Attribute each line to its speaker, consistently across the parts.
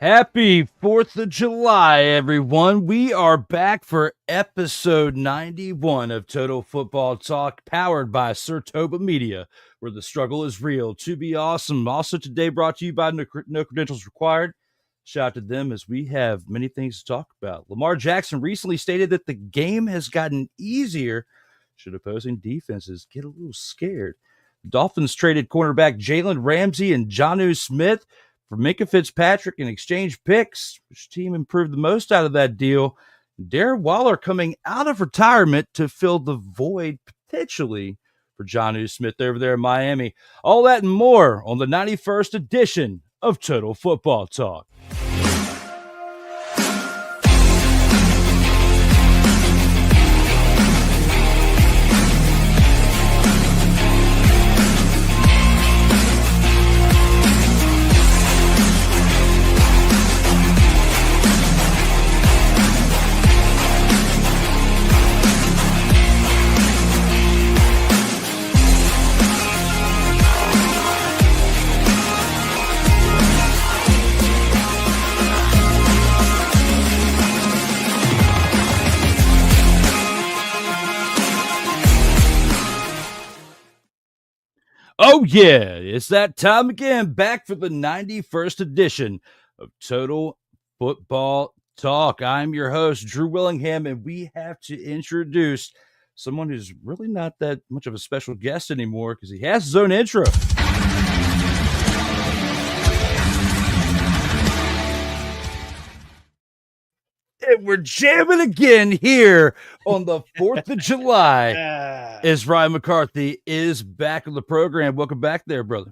Speaker 1: Happy 4th of July, everyone. We are back for episode 91 of Total Football Talk, powered by Surtoba Media, where the struggle is real to be awesome. Also today brought to you by No Credentials Required. Shout out to them as we have many things to talk about. Lamar Jackson recently stated that the game has gotten easier should opposing defenses get a little scared. The Dolphins traded cornerback Jalen Ramsey and Jonnu Smith for Minkah Fitzpatrick in exchange picks. Which team improved the most out of that deal? Darren Waller coming out of retirement to fill the void potentially for Jonnu Smith over there in Miami. All that and more on the 91st edition of Total Football Talk. Oh, yeah, it's that time again, back for the 91st edition of Total Football Talk. I'm your host, Drew Willingham, and we have to introduce someone who's really not that much of a special guest anymore because he has his own intro. And we're jamming again here on the 4th of July as Ryan McCarthy is back on the program. Welcome back there, brother.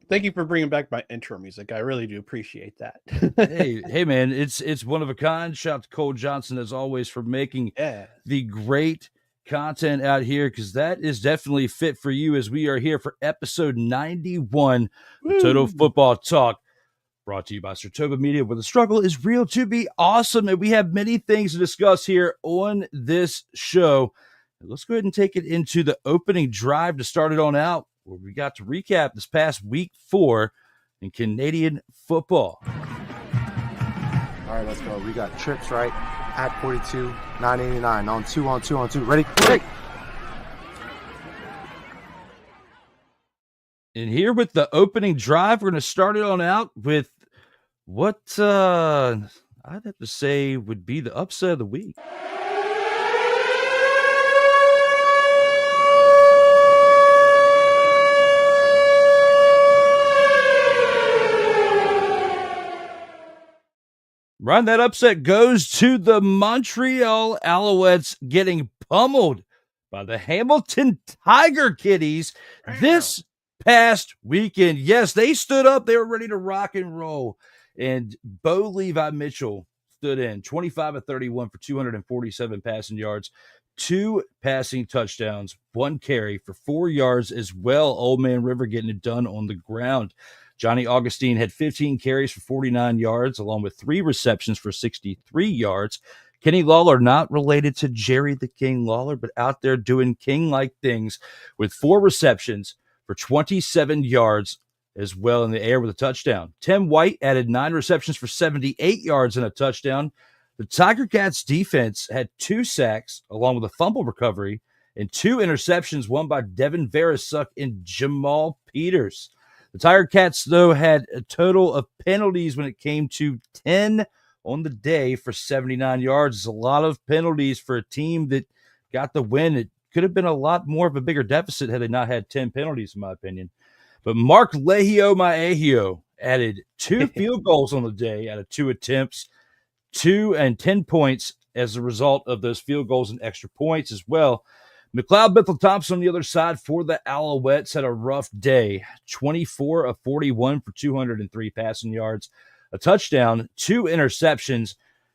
Speaker 2: Thank you for bringing back my intro music. I really do appreciate that.
Speaker 1: hey, man, it's one of a kind. Shout out to Cole Johnson, as always, for making the great content out here, because that is definitely fit for you as we are here for episode 91 of Total Football Talk. Brought to you by Surtoba Media, where the struggle is real to be awesome. And we have many things to discuss here on this show. Let's go ahead and take it into the opening drive to start it on out, where we got to recap this past week 4 in Canadian football.
Speaker 3: All right, let's go. We got trips, right? At 42, 989. On two. Ready?
Speaker 1: And here with the opening drive, we're going to start it on out with what I'd have to say would be the upset of the week. Ryan, that upset goes to the Montreal Alouettes getting pummeled by the Hamilton Tiger Kitties this past weekend. Yes, they stood up. They were ready to rock and roll. And Bo Levi Mitchell stood in 25 of 31 for 247 passing yards, 2 passing touchdowns, 1 carry for 4 yards as well. Old Man River getting it done on the ground. Johnny Augustine had 15 carries for 49 yards, along with 3 receptions for 63 yards. Kenny Lawler, not related to Jerry the King Lawler, but out there doing king-like things with 4 receptions for 27 yards as well in the air with a touchdown. Tim White added 9 receptions for 78 yards and a touchdown. The Tiger Cats defense had 2 sacks along with a fumble recovery and 2 interceptions, one by Devin Verisuck and Jamal Peters. The Tiger Cats, though, had a total of penalties when it came to 10 on the day for 79 yards. It's a lot of penalties for a team that got the win. It could have been a lot more of a bigger deficit had they not had 10 penalties, in my opinion. But Mark Lehio Maehio added 2 field goals on the day out of 2 attempts, 2 and 10 points as a result of those field goals and extra points as well. McLeod Bethel-Thompson on the other side for the Alouettes had a rough day. 24 of 41 for 203 passing yards, a touchdown, 2 interceptions.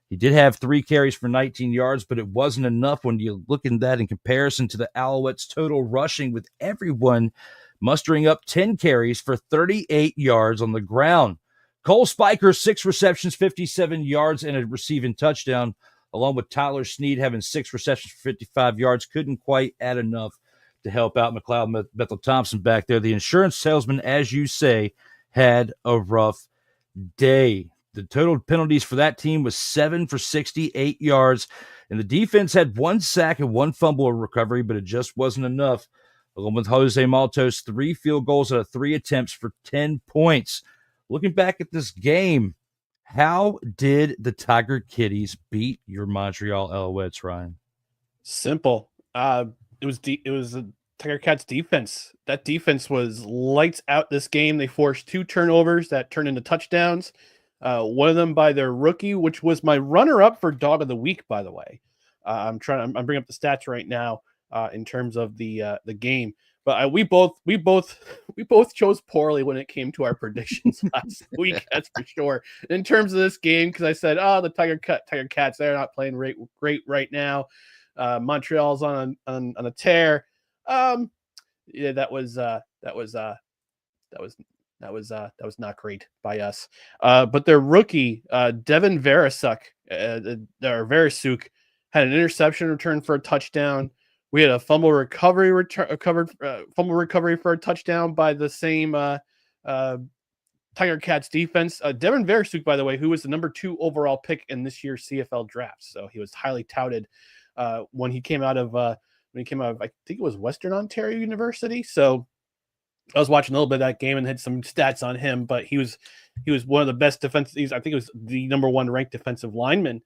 Speaker 1: He did have 3 carries for 19 yards, but it wasn't enough when you look at that in comparison to the Alouettes' total rushing, with everyone mustering up 10 carries for 38 yards on the ground. Cole Spiker, 6 receptions, 57 yards, and a receiving touchdown, along with Tyler Snead having 6 receptions for 55 yards. Couldn't quite add enough to help out McLeod Bethel-Thompson back there. The insurance salesman, as you say, had a rough day. The total penalties for that team was 7 for 68 yards, and the defense had 1 sack and 1 fumble recovery, but it just wasn't enough. Along with Jose Maltos, 3 field goals out of 3 attempts for 10 points. Looking back at this game, how did the Tiger Kitties beat your Montreal Alouettes, Ryan?
Speaker 2: Simple. It was the Tiger Cats defense. That defense was lights out this game. They forced 2 turnovers that turned into touchdowns. One of them by their rookie, which was my runner-up for Dog of the Week, by the way. I'm bringing up the stats right now in terms of the game. But we both chose poorly when it came to our predictions last week. That's for sure. In terms of this game, because I said, the Tiger Cats, they're not playing great right now. Montreal's on a tear. Yeah, that was not great by us. But their rookie, Devin Verasuk, had an interception return for a touchdown. We had a fumble recovery for a touchdown by the same Tiger Cats defense. Devin Verasuk, by the way, who was the number 2 overall pick in this year's CFL draft, so he was highly touted when he came out of I think it was Western Ontario University. So I was watching a little bit of that game and had some stats on him, but he was one of the best defensive. I think it was the number 1 ranked defensive lineman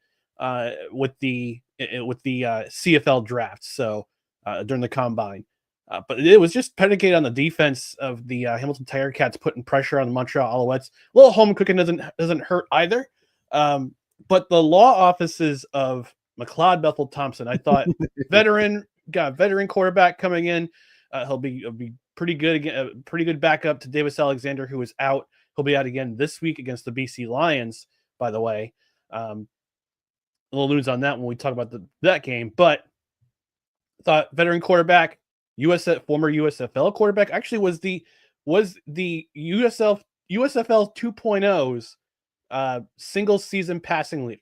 Speaker 2: with the CFL draft. So during the combine, but it was just predicated on the defense of the Hamilton Tiger Cats putting pressure on the Montreal Alouettes. A little home cooking doesn't hurt either. But the law offices of McLeod Bethel Thompson, I thought veteran quarterback coming in. He'll be pretty good again, pretty good backup to Davis Alexander, who is out. He'll be out again this week against the BC Lions, by the way. A little news on that when we talk about that game, but I thought veteran quarterback, former USFL quarterback, actually was the USFL 2.0's single season passing leader.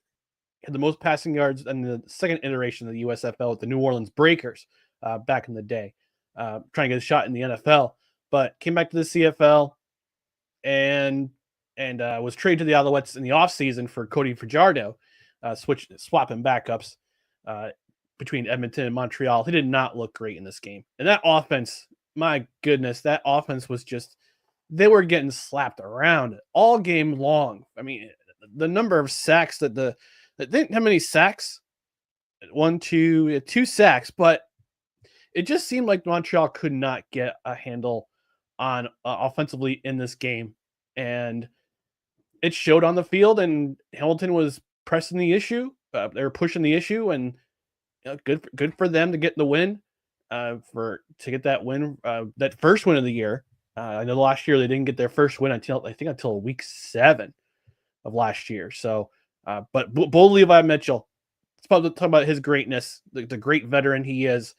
Speaker 2: Had the most passing yards in the second iteration of the USFL with the New Orleans Breakers back in the day, trying to get a shot in the NFL, but came back to the CFL and was traded to the Alouettes in the offseason for Cody Fajardo, swapping backups between Edmonton and Montreal. He did not look great in this game. And that offense, my goodness, that offense was just, they were getting slapped around all game long. I mean, the number of sacks they didn't have many sacks. 2 sacks, but it just seemed like Montreal could not get a handle on offensively in this game. And it showed on the field, and Hamilton was pressing the issue. They were pushing the issue, and good for them to get the win, to get that win, that first win of the year. I know last year they didn't get their first win until week 7 of last year. So, but Bo Levi Mitchell, let's probably talk about his greatness, the great veteran he is,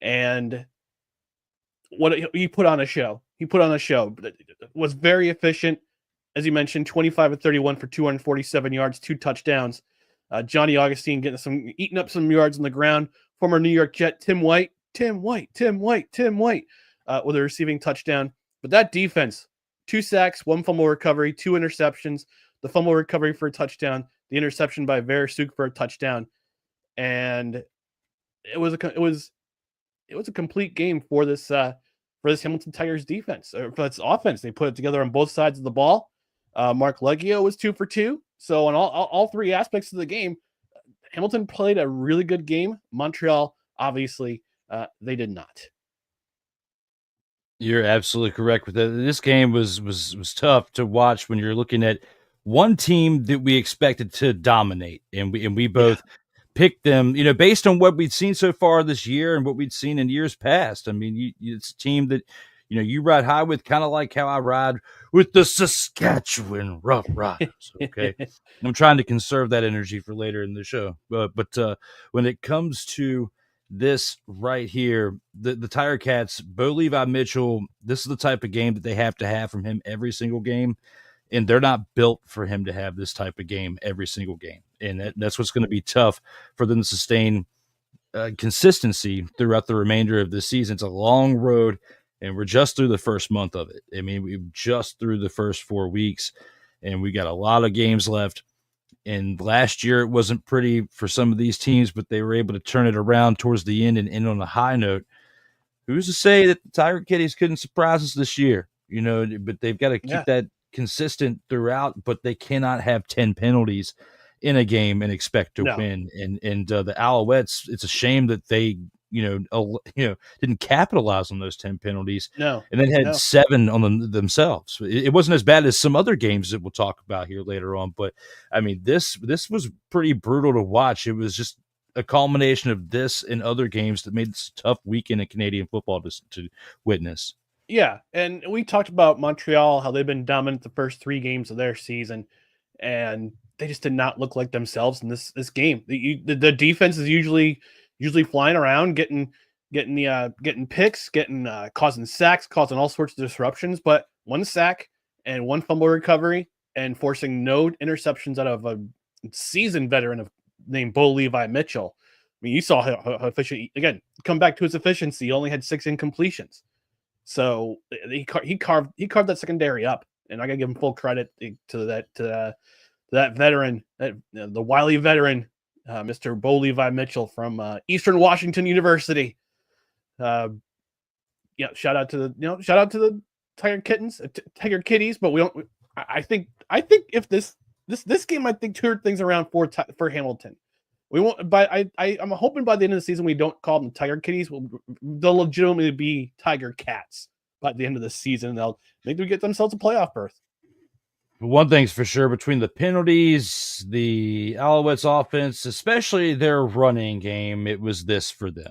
Speaker 2: and what he put on a show. He put on a show. Was very efficient, as you mentioned, 25 of 31 for 247 yards, 2 touchdowns. Johnny Augustine eating up some yards on the ground. Former New York Jet Tim White with a receiving touchdown. But that defense, 2 sacks, 1 fumble recovery, 2 interceptions, the fumble recovery for a touchdown, the interception by Verasuk for a touchdown, and it was a complete game for this Hamilton Tigers defense, or for this offense. They put it together on both sides of the ball. Mark Leggio was 2 for 2. So on all 3 aspects of the game, Hamilton played a really good game. Montreal, obviously, they did not.
Speaker 1: You're absolutely correct with that. This game was tough to watch when you're looking at one team that we expected to dominate, and we both picked them, based on what we'd seen so far this year and what we'd seen in years past. I mean, it's a team that you ride high with, kind of like how I ride with the Saskatchewan Roughriders. Okay, I'm trying to conserve that energy for later in the show. But when it comes to this right here, the Tiger Cats, Bo Levi Mitchell, this is the type of game that they have to have from him every single game, and they're not built for him to have this type of game every single game, and that's what's going to be tough for them to sustain consistency throughout the remainder of the season. It's a long road, and we're just through the first month of it. I mean, we're just through the first 4 weeks, and we got a lot of games left. And last year it wasn't pretty for some of these teams, but they were able to turn it around towards the end and end on a high note. Who's to say that the Tiger Kitties couldn't surprise us this year? But they've got to keep that consistent throughout, but they cannot have 10 penalties in a game and expect to win. And the Alouettes, it's a shame that they didn't capitalize on those 10 penalties.
Speaker 2: No,
Speaker 1: and then had 7 on them themselves. It wasn't as bad as some other games that we'll talk about here later on. But I mean, this was pretty brutal to watch. It was just a culmination of this and other games that made this a tough weekend in Canadian football to witness.
Speaker 2: Yeah, and we talked about Montreal, how they've been dominant the first 3 games of their season, and they just did not look like themselves in this game. The defense is usually flying around, getting picks, causing sacks, causing all sorts of disruptions. But 1 sack and 1 fumble recovery, and forcing no interceptions out of a seasoned veteran named Bo Levi Mitchell. I mean, you saw how efficient. Again, come back to his efficiency. He only had 6 incompletions, so he carved that secondary up. And I gotta give him full credit to that veteran, the wily veteran. Mr. Bo Levi Mitchell from Eastern Washington University. Shout out to the Tiger Kitties. But we don't. I think if this game, I think turned things around for Hamilton. We won't. But I'm hoping by the end of the season we don't call them Tiger Kitties. They'll legitimately be Tiger Cats by the end of the season. They'll maybe get themselves a playoff berth.
Speaker 1: One thing's for sure, between the penalties, the Alouettes offense, especially their running game, it was this for them.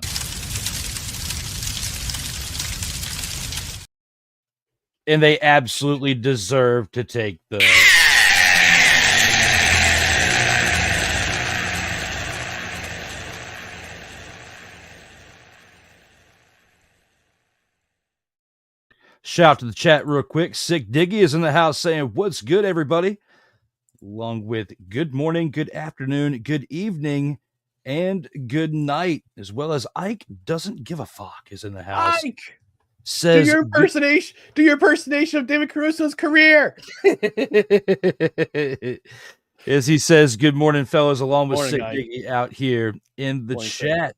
Speaker 1: And they absolutely deserve to take the... Shout out to the chat real quick. Sick Diggy is in the house saying, "What's good, everybody?" Along with good morning, good afternoon, good evening, and good night, as well as Ike doesn't give a fuck is in the house.
Speaker 2: Ike
Speaker 1: says,
Speaker 2: do your impersonation of David Caruso's career.
Speaker 1: As he says, "Good morning, fellas," along with
Speaker 2: Morning,
Speaker 1: Sick
Speaker 2: Ike.
Speaker 1: Diggy out here in the chat.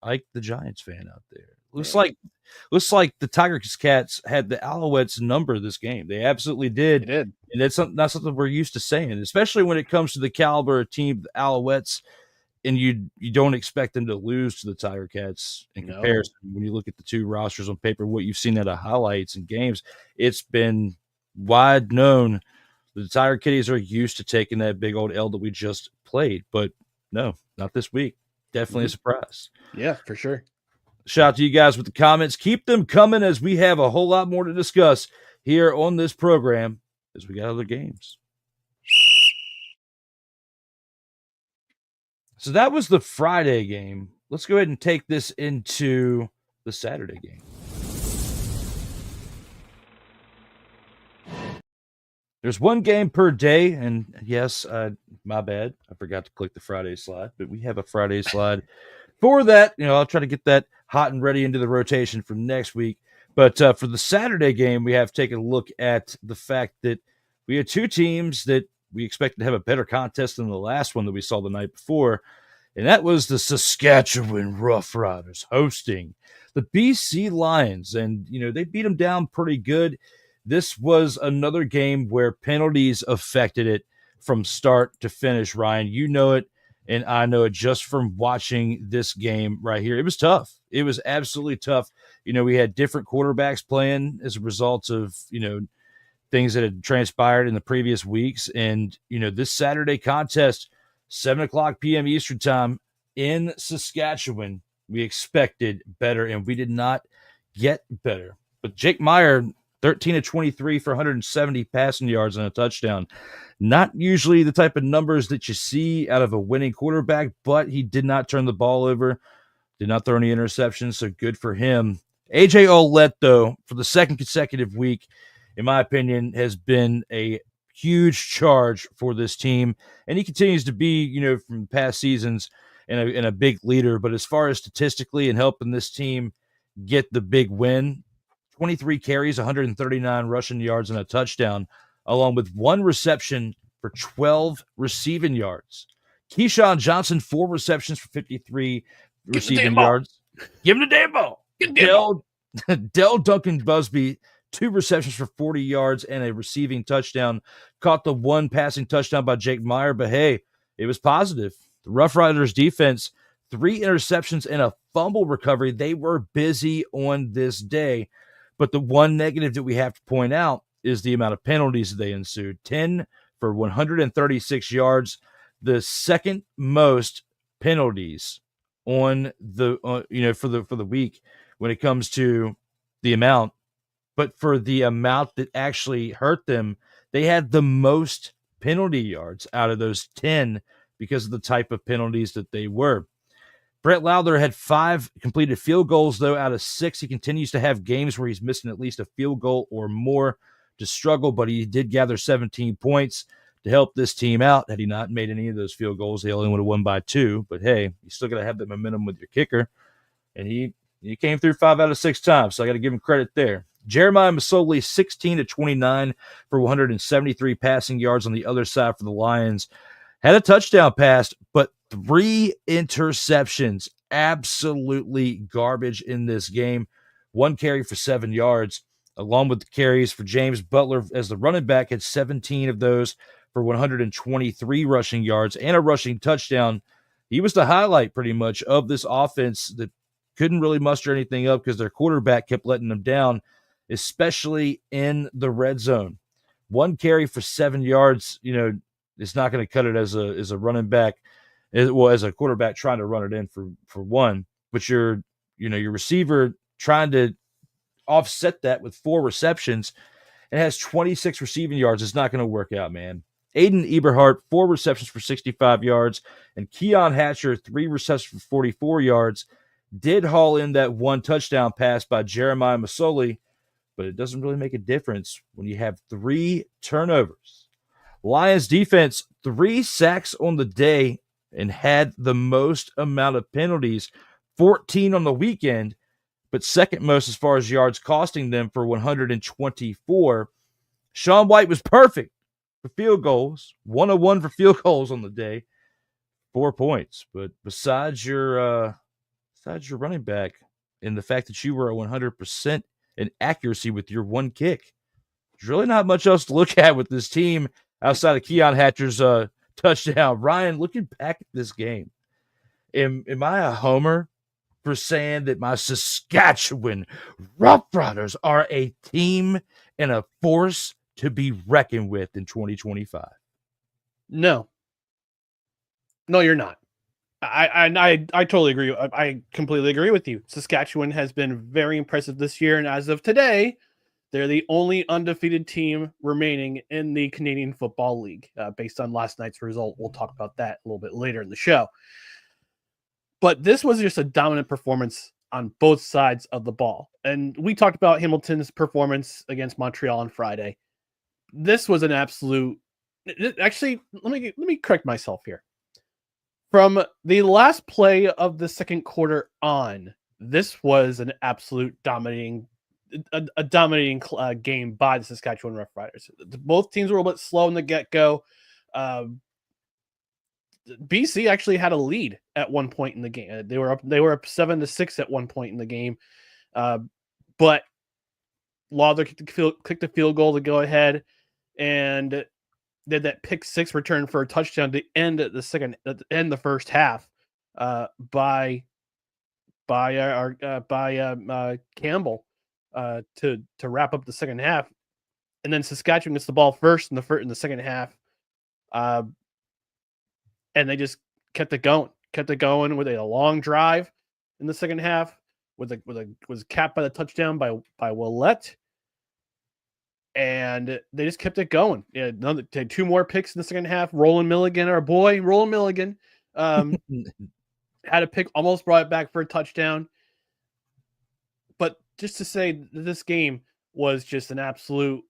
Speaker 1: Ike, the Giants fan out there. Looks like the Tigers Cats had the Alouettes number this game. They absolutely did.
Speaker 2: They did.
Speaker 1: And that's not something we're used to saying, especially when it comes to the caliber of team, the Alouettes, and you don't expect them to lose to the Tiger Cats in comparison. When you look at the 2 rosters on paper, what you've seen out of highlights and games, it's been wide known that the Tiger Kitties are used to taking that big old L that we just played. But no, not this week. Definitely a surprise.
Speaker 2: Yeah, for sure.
Speaker 1: Shout out to you guys with the comments. Keep them coming, as we have a whole lot more to discuss here on this program as we got other games. So that was the Friday game. Let's go ahead and take this into the Saturday game. There's 1 game per day, and yes, my bad. I forgot to click the Friday slide, but we have a Friday slide for that. I'll try to get that hot and ready into the rotation for next week. But for the Saturday game, we have taken a look at the fact that we had 2 teams that we expected to have a better contest than the last one that we saw the night before, and that was the Saskatchewan Roughriders hosting the BC Lions, and they beat them down pretty good. This was another game where penalties affected it from start to finish. Ryan, you know it, and I know it just from watching this game right here. It was tough. It was absolutely tough. We had different quarterbacks playing as a result of, things that had transpired in the previous weeks. And, this Saturday contest, 7:00 p.m. Eastern time in Saskatchewan, we expected better, and we did not get better. But Jake Meyer, 13 of 23 for 170 passing yards and a touchdown. Not usually the type of numbers that you see out of a winning quarterback, but he did not turn the ball over, did not throw any interceptions, so good for him. AJ Ouellette, though, for the 2nd consecutive week, in my opinion, has been a huge charge for this team, and he continues to be, from past seasons, and a big leader. But as far as statistically and helping this team get the big win, 23 carries, 139 rushing yards, and a touchdown, along with 1 reception for 12 receiving yards. Keyshawn Johnson, 4 receptions for 53 receiving yards. Give him the damn ball. Dell Duncan Busby, 2 receptions for 40 yards and a receiving touchdown. Caught the 1 passing touchdown by Jake Meyer, but hey, it was positive. The Roughriders defense, 3 interceptions and a fumble recovery. They were busy on this day. But the one negative that we have to point out is the amount of penalties that they ensued. 10 for 136 yards, the second most penalties on the for the week when it comes to the amount. But for the amount that actually hurt them, they had the most penalty yards out of those 10 because of the type of penalties that they were. Brett Lowther had 5 completed field goals, though, out of 6. He continues to have games where he's missing at least a field goal or more to struggle, but he did gather 17 points to help this team out. Had he not made any of those field goals, they only would have won by 2. But, hey, you still got to have that momentum with your kicker. And he came through 5 out of 6 times, so I got to give him credit there. Jeremiah Masoli, 16 to 29 for 173 passing yards on the other side for the Lions. Had a touchdown pass, but 3 interceptions. Absolutely garbage in this game. 1 carry for 7 yards, along with the carries for James Butler as the running back had 17 of those for 123 rushing yards and a rushing touchdown. He was the highlight pretty much of this offense that couldn't really muster anything up because their quarterback kept letting them down, especially in the red zone. 1 carry for 7 yards, it's not going to cut it as a running back, as a quarterback trying to run it in for 1. But your receiver trying to offset that with 4 receptions and has 26 receiving yards. It's not going to work out, man. Aiden Eberhardt, 4 receptions for 65 yards, and Keon Hatcher, 3 receptions for 44 yards. Did haul in that 1 touchdown pass by Jeremiah Masoli, but it doesn't really make a difference when you have 3 turnovers. Lions defense, 3 sacks on the day and had the most amount of penalties, 14 on the weekend, but second most as far as yards, costing them for 124. Sean White was perfect for field goals, 101 for field goals on the day, 4 points. But besides your running back and the fact that you were at 100% in accuracy with your 1 kick, there's really not much else to look at with this team outside of Keon Hatcher's touchdown. Ryan, looking back at this game, am I a homer for saying that my Saskatchewan Roughriders are a team and a force to be reckoned with in 2025?
Speaker 2: No, you're not. I totally agree. I completely agree with you. Saskatchewan has been very impressive this year, and as of today, they're the only undefeated team remaining in the Canadian Football League, based on last night's result. We'll talk about that a little bit later in the show. But this was just a dominant performance on both sides of the ball. And we talked about Hamilton's performance against Montreal on Friday. This was an absolute... Actually, let me correct myself here. From the last play of the second quarter on, this was an absolute dominating game by the Saskatchewan Roughriders. Both teams were a little bit slow in the get-go. BC actually had a lead at one point in the game. They were up 7-6 at one point in the game. But Lawler kicked a field goal to go ahead and did that pick 6 return for a touchdown to end the first half by Campbell to wrap up the second half. And then Saskatchewan gets the ball first in the second half. And they just kept it going with a long drive in the second half was capped by the touchdown by Willette. And they just kept it going. Yeah, they had 2 more picks in the second half. Roland Milligan, our boy, Roland Milligan, had a pick, almost brought it back for a touchdown. But just to say, this game was just an absolute.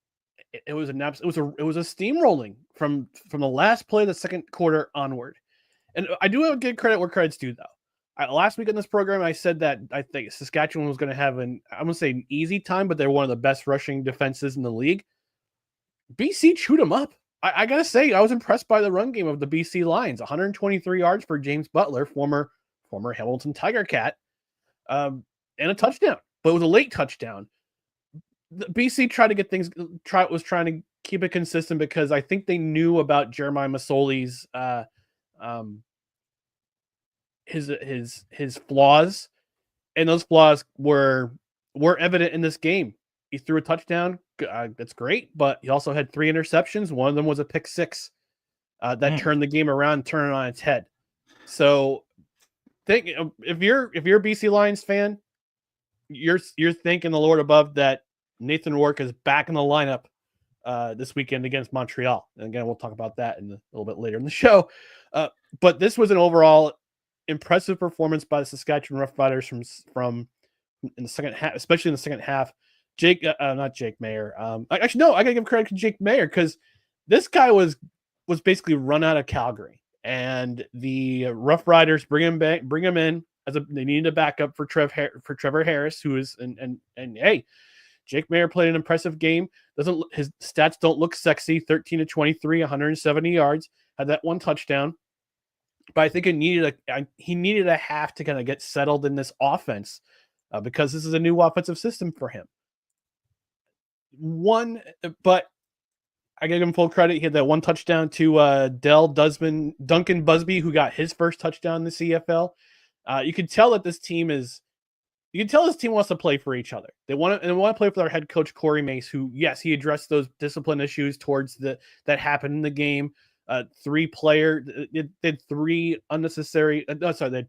Speaker 2: It was a steamrolling from the last play of the second quarter onward. And I do have to give credit where credit's due, though. Last week in this program, I said that I think Saskatchewan was going to have I'm going to say an easy time, but they're one of the best rushing defenses in the league. BC chewed them up. I got to say, I was impressed by the run game of the BC Lions. 123 yards for James Butler, former Hamilton Tiger Cat, and a touchdown. But it was a late touchdown. The BC tried to get things, was trying to keep it consistent because I think they knew about Jeremiah Masoli's his flaws, and those flaws were evident in this game. He threw a touchdown. That's great, but he also had 3 interceptions. One of them was a pick 6 that turned the game around, turned it on its head. So, if you're a BC Lions fan, you're thanking the Lord above that Nathan Rourke is back in the lineup this weekend against Montreal. And again, we'll talk about that a little bit later in the show. But this was an overall impressive performance by the Saskatchewan Roughriders from in the second half, especially in the second half. Not Jake Mayer. Actually, no, I gotta give credit to Jake Mayer because this guy was basically run out of Calgary, and the Roughriders bring him in they needed a backup for Trevor Harris, who is and hey, Jake Mayer played an impressive game. His stats don't look sexy. 13 to 23, 170 yards, had that 1 touchdown. But I think he needed a half to kind of get settled in this offense because this is a new offensive system for him. But I give him full credit. He had that 1 touchdown to Duncan Busby, who got his first touchdown in the CFL. You can tell that this team wants to play for each other. They want to play for their head coach Corey Mace, who, yes, he addressed those discipline issues that happened in the game. They had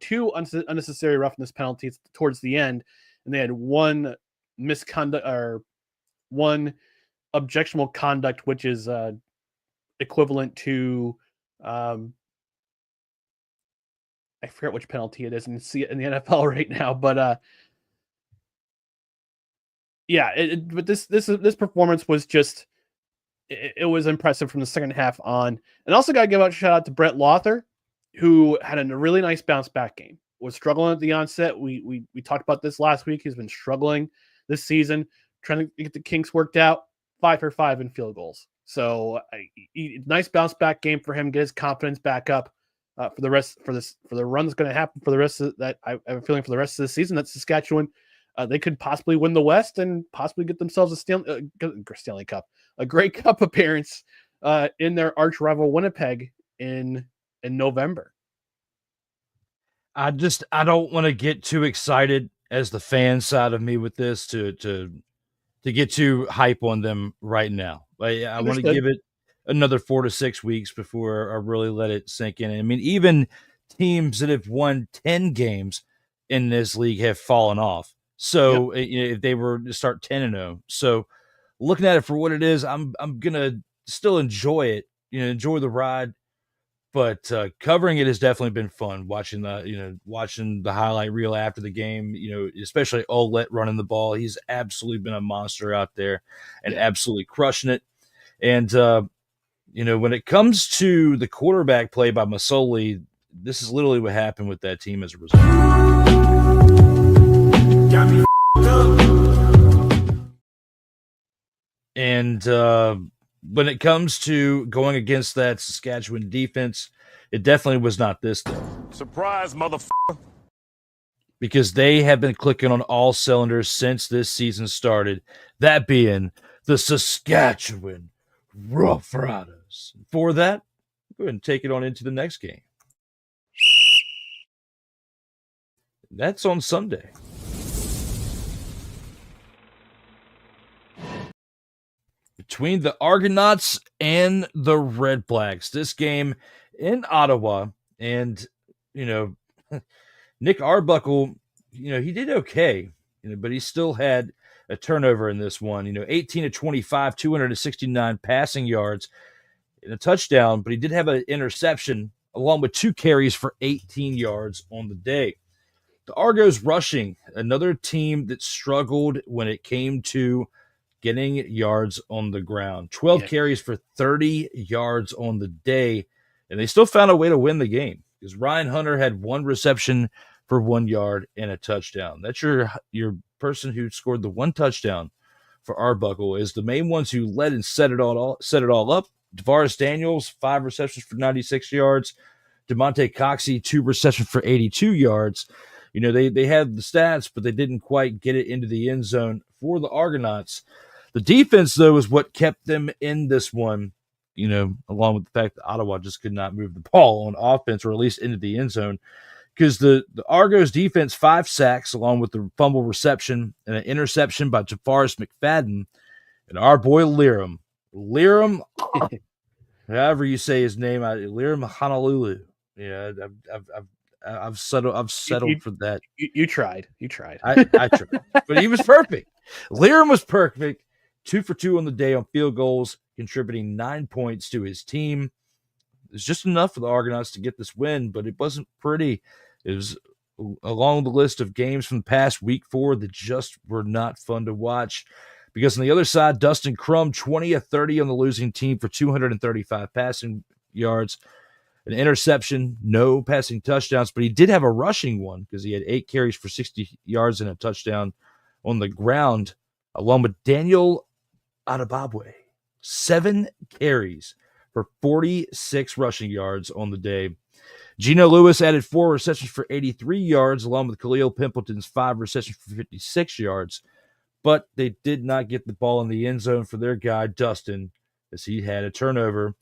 Speaker 2: 2 unnecessary roughness penalties towards the end, and they had 1 misconduct or 1 objectionable conduct, which is equivalent to I forget which penalty it is and see it in the NFL right now, but but this performance was just it was impressive from the second half on. And also got to give a shout out to Brett Lothar, who had a really nice bounce back game. Was struggling at the onset. We talked about this last week. He's been struggling this season, trying to get the kinks worked out. 5 for 5 in field goals. So nice bounce back game for him. Get his confidence back up for the run that's going to happen for the rest of that. I have a feeling for the rest of the season that Saskatchewan, they could possibly win the West and possibly get themselves a Stanley Cup, a Grey Cup appearance in their arch rival Winnipeg in November.
Speaker 1: I don't want to get too excited as the fan side of me with this to get too hype on them right now. I want to give it another 4 to 6 weeks before I really let it sink in. I mean, even teams that have won 10 games in this league have fallen off. So if they were to start 10-0, so looking at it for what it is, I'm gonna still enjoy it, enjoy the ride. But covering it has definitely been fun. Watching the highlight reel after the game, especially Ouellette running the ball. He's absolutely been a monster out there and absolutely crushing it. And when it comes to the quarterback play by Masoli, this is literally what happened with that team as a result. And when it comes to going against that Saskatchewan defense, it definitely was not this, though.
Speaker 4: Surprise, motherfucker.
Speaker 1: Because they have been clicking on all cylinders since this season started, that being the Saskatchewan Roughriders. For that, go ahead and take it on into the next game. That's on Sunday. Between the Argonauts and the Redblacks. This game in Ottawa. And, Nick Arbuckle, he did okay, but he still had a turnover in this one. 18 to 25, 269 passing yards and a touchdown, but he did have an interception along with 2 carries for 18 yards on the day. The Argos rushing, another team that struggled when it came to getting yards on the ground. 12 carries for 30 yards on the day, and they still found a way to win the game because Ryan Hunter had 1 reception for 1 yard and a touchdown. That's your person who scored the 1 touchdown for Arbuckle is the main ones who led and set it all up. DeVaris Daniels, 5 receptions for 96 yards. DeMonte Coxey, 2 receptions for 82 yards. You know, they had the stats, but they didn't quite get it into the end zone for the Argonauts. The defense, though, is what kept them in this one, you know, along with the fact that Ottawa just could not move the ball on offense, or at least into the end zone. Because the Argos defense, 5 sacks, along with the fumble reception and an interception by Jafaris McFadden, and our boy Liram, however you say his name, Liram Honolulu. Yeah, I've settled for that.
Speaker 2: You tried.
Speaker 1: I tried, but he was perfect. Liram was perfect. 2 for 2 on the day on field goals, contributing 9 points to his team. It's just enough for the Argonauts to get this win, but it wasn't pretty. It was along the list of games from the past week 4 that just were not fun to watch. Because on the other side, Dustin Crum, 20 of 30 on the losing team for 235 passing yards, an interception, no passing touchdowns, but he did have a rushing one because he had 8 carries for 60 yards and a touchdown on the ground, along with Daniel Adebabwe, 7 carries for 46 rushing yards on the day. Geno Lewis added 4 receptions for 83 yards, along with Khalil Pimpleton's 5 receptions for 56 yards. But they did not get the ball in the end zone for their guy, Dustin, as he had a turnover.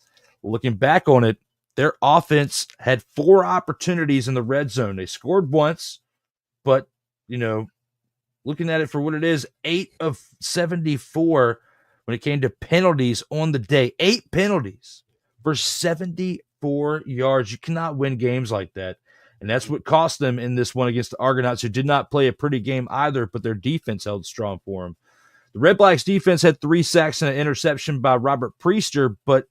Speaker 1: Looking back on it, their offense had 4 opportunities in the red zone. They scored once, but, you know, looking at it for what it is, 8 of 74 when it came to penalties on the day. 8 penalties for 74 yards. You cannot win games like that. And that's what cost them in this one against the Argonauts, who did not play a pretty game either, but their defense held strong for them. The Redblacks defense had 3 sacks and an interception by Robert Priester, but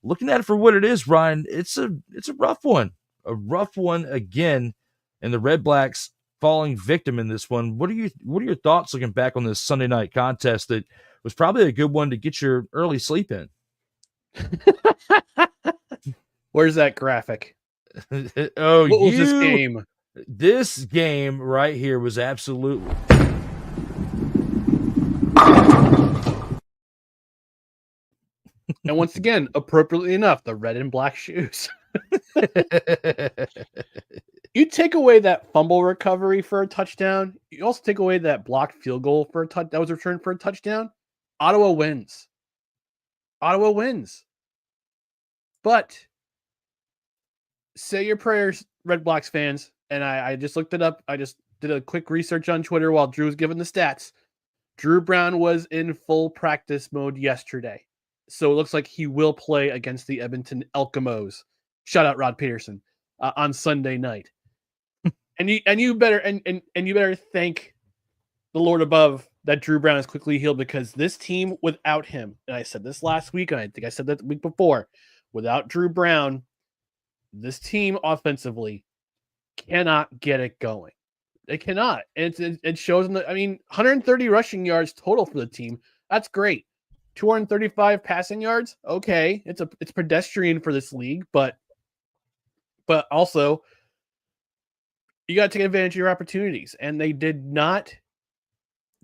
Speaker 1: looking at it for what it is, Ryan, it's a rough one. A rough one again, and the Redblacks falling victim in this one. What are your thoughts looking back on this Sunday night contest that was probably a good one to get your early sleep in?
Speaker 2: Where's that graphic?
Speaker 1: Oh,
Speaker 2: what was this game?
Speaker 1: This game right here was absolutely.
Speaker 2: And once again, appropriately enough, the red and black shoes. You take away that fumble recovery for a touchdown. You also take away that blocked field goal for a that was returned for a touchdown. Ottawa wins. But say your prayers, Redblacks fans. And I just looked it up. I just did a quick research on Twitter while Drew was giving the stats. Drew Brown was in full practice mode yesterday. So it looks like he will play against the Edmonton Elkamos. Shout out Rod Peterson on Sunday night. and you better thank the Lord above that Drew Brown is quickly healed, because this team without him, and I said this last week, and I think I said that the week before, without Drew Brown, this team offensively cannot get it going. They cannot. And it shows in 130 rushing yards total for the team. That's great. 235 passing yards. Okay. It's pedestrian for this league, but also you got to take advantage of your opportunities. And they did not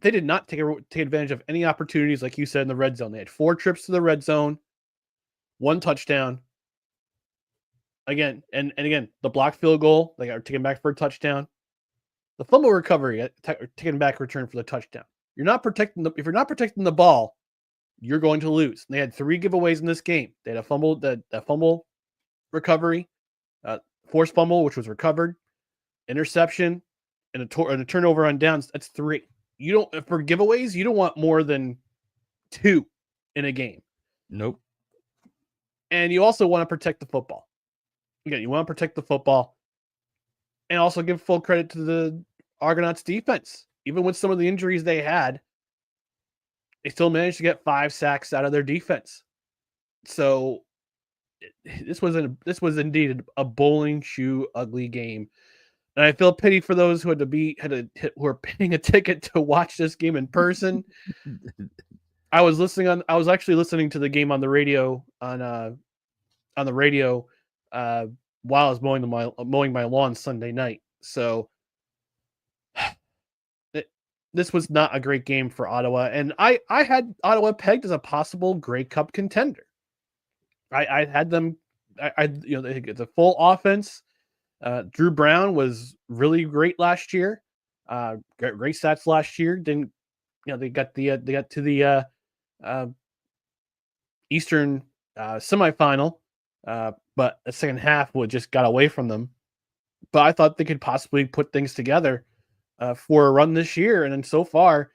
Speaker 2: take advantage of any opportunities, like you said, in the red zone. They had 4 trips to the red zone, 1 touchdown. Again, and again, the blocked field goal, they got taken back for a touchdown. The fumble recovery, taken back return for the touchdown. If you're not protecting the ball, you're going to lose. And they had 3 giveaways in this game. They had a fumble, that fumble recovery, forced fumble, which was recovered, interception, and a turnover on downs. That's 3. For giveaways, you don't want more than 2 in a game.
Speaker 1: Nope.
Speaker 2: And you also want to protect the football. Again, you want to protect the football and also give full credit to the Argonauts defense. Even with some of the injuries they had, they still managed to get 5 sacks out of their defense. So this was indeed a bowling shoe ugly game. And I feel pity for those who who are paying a ticket to watch this game in person. I was actually listening to the game on the radio while I was mowing my lawn Sunday night. So this was not a great game for Ottawa, and I had Ottawa pegged as a possible Grey Cup contender. I had them. The full offense. Drew Brown was really great last year. Great stats last year. Didn't they got to the Eastern semifinal, but the second half just got away from them. But I thought they could possibly put things together for a run this year, and then so far,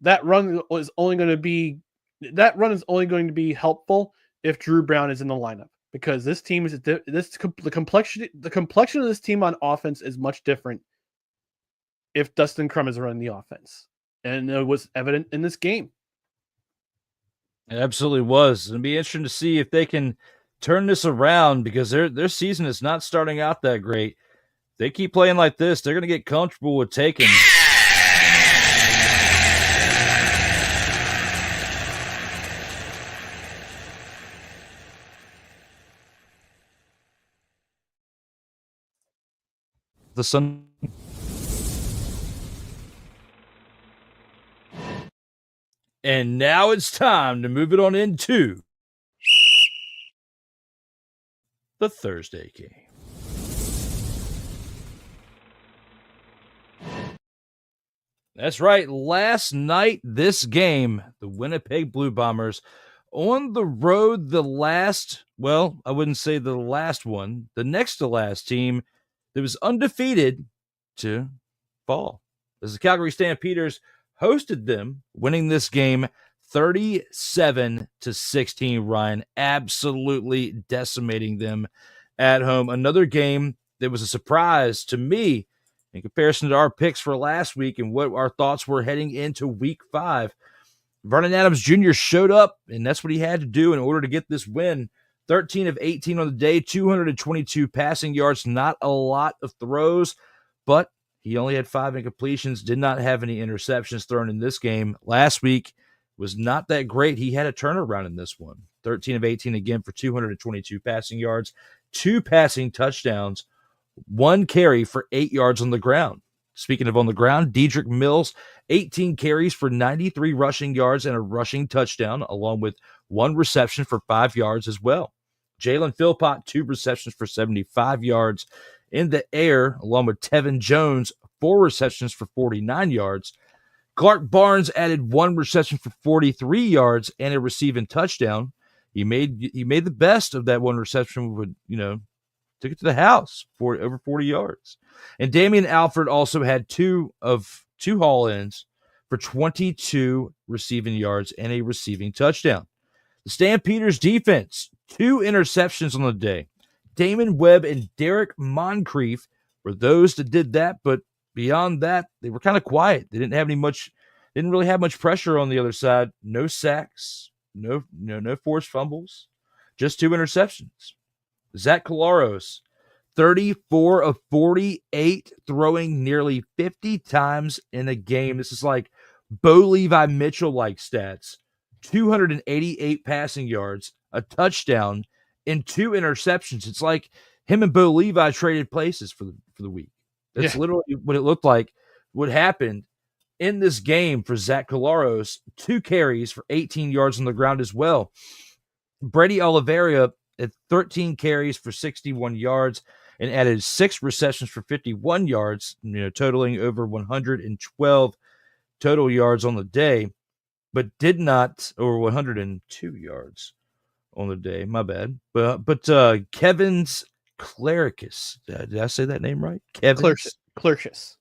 Speaker 2: that run is only going to be helpful if Drew Brown is in the lineup, because this team is the complexion of this team on offense is much different if Dustin Crum is running the offense, and it was evident in this game.
Speaker 1: It absolutely was. It'll be interesting to see if they can turn this around, because their season is not starting out that great. They keep playing like this, they're going to get comfortable with taking the Sun. And now it's time to move it on into the Thursday game. That's right. Last night, this game, the Winnipeg Blue Bombers on the road, I wouldn't say the last one, the next to last team that was undefeated to fall. As the Calgary Stampeders hosted them, winning this game 37-16, Ryan, absolutely decimating them at home. Another game that was a surprise to me in comparison to our picks for last week and what our thoughts were heading into week 5. Vernon Adams Jr. showed up, and that's what he had to do in order to get this win. 13 of 18 on the day, 222 passing yards, not a lot of throws, but he only had 5 incompletions, did not have any interceptions thrown in this game. Last week was not that great. He had a turnaround in this one. 13 of 18 again for 222 passing yards, 2 passing touchdowns, 1 carry for 8 yards on the ground. Speaking of on the ground, Dedrick Mills, 18 carries for 93 rushing yards and a rushing touchdown, along with 1 reception for 5 yards as well. Jalen Philpott, 2 receptions for 75 yards in the air, along with Tevin Jones, 4 receptions for 49 yards. Clark Barnes added 1 reception for 43 yards and a receiving touchdown. He made the best of that 1 reception, took it to the house for over 40 yards. And Damian Alford also had 2 haul-ins for 22 receiving yards and a receiving touchdown. The Stampeders defense, 2 interceptions on the day. Damon Webb and Derek Moncrief were those that did that, but beyond that, they were kind of quiet. They didn't really have much pressure on the other side. No sacks, no forced fumbles, just 2 interceptions. Zach Collaros, 34 of 48, throwing nearly 50 times in a game. This is like Bo Levi Mitchell-like stats. 288 passing yards, a touchdown, and 2 interceptions. It's like him and Bo Levi traded places for the week. That's literally what it looked like. What happened in this game for Zach Collaros, 2 carries for 18 yards on the ground as well. Brady Oliveira at 13 carries for 61 yards and added 6 receptions for 51 yards, totaling over 112 total yards on the day, but did not, or 102 yards on the day, my bad. But Kevin's Clericus, did I say that name right?
Speaker 2: Clercius.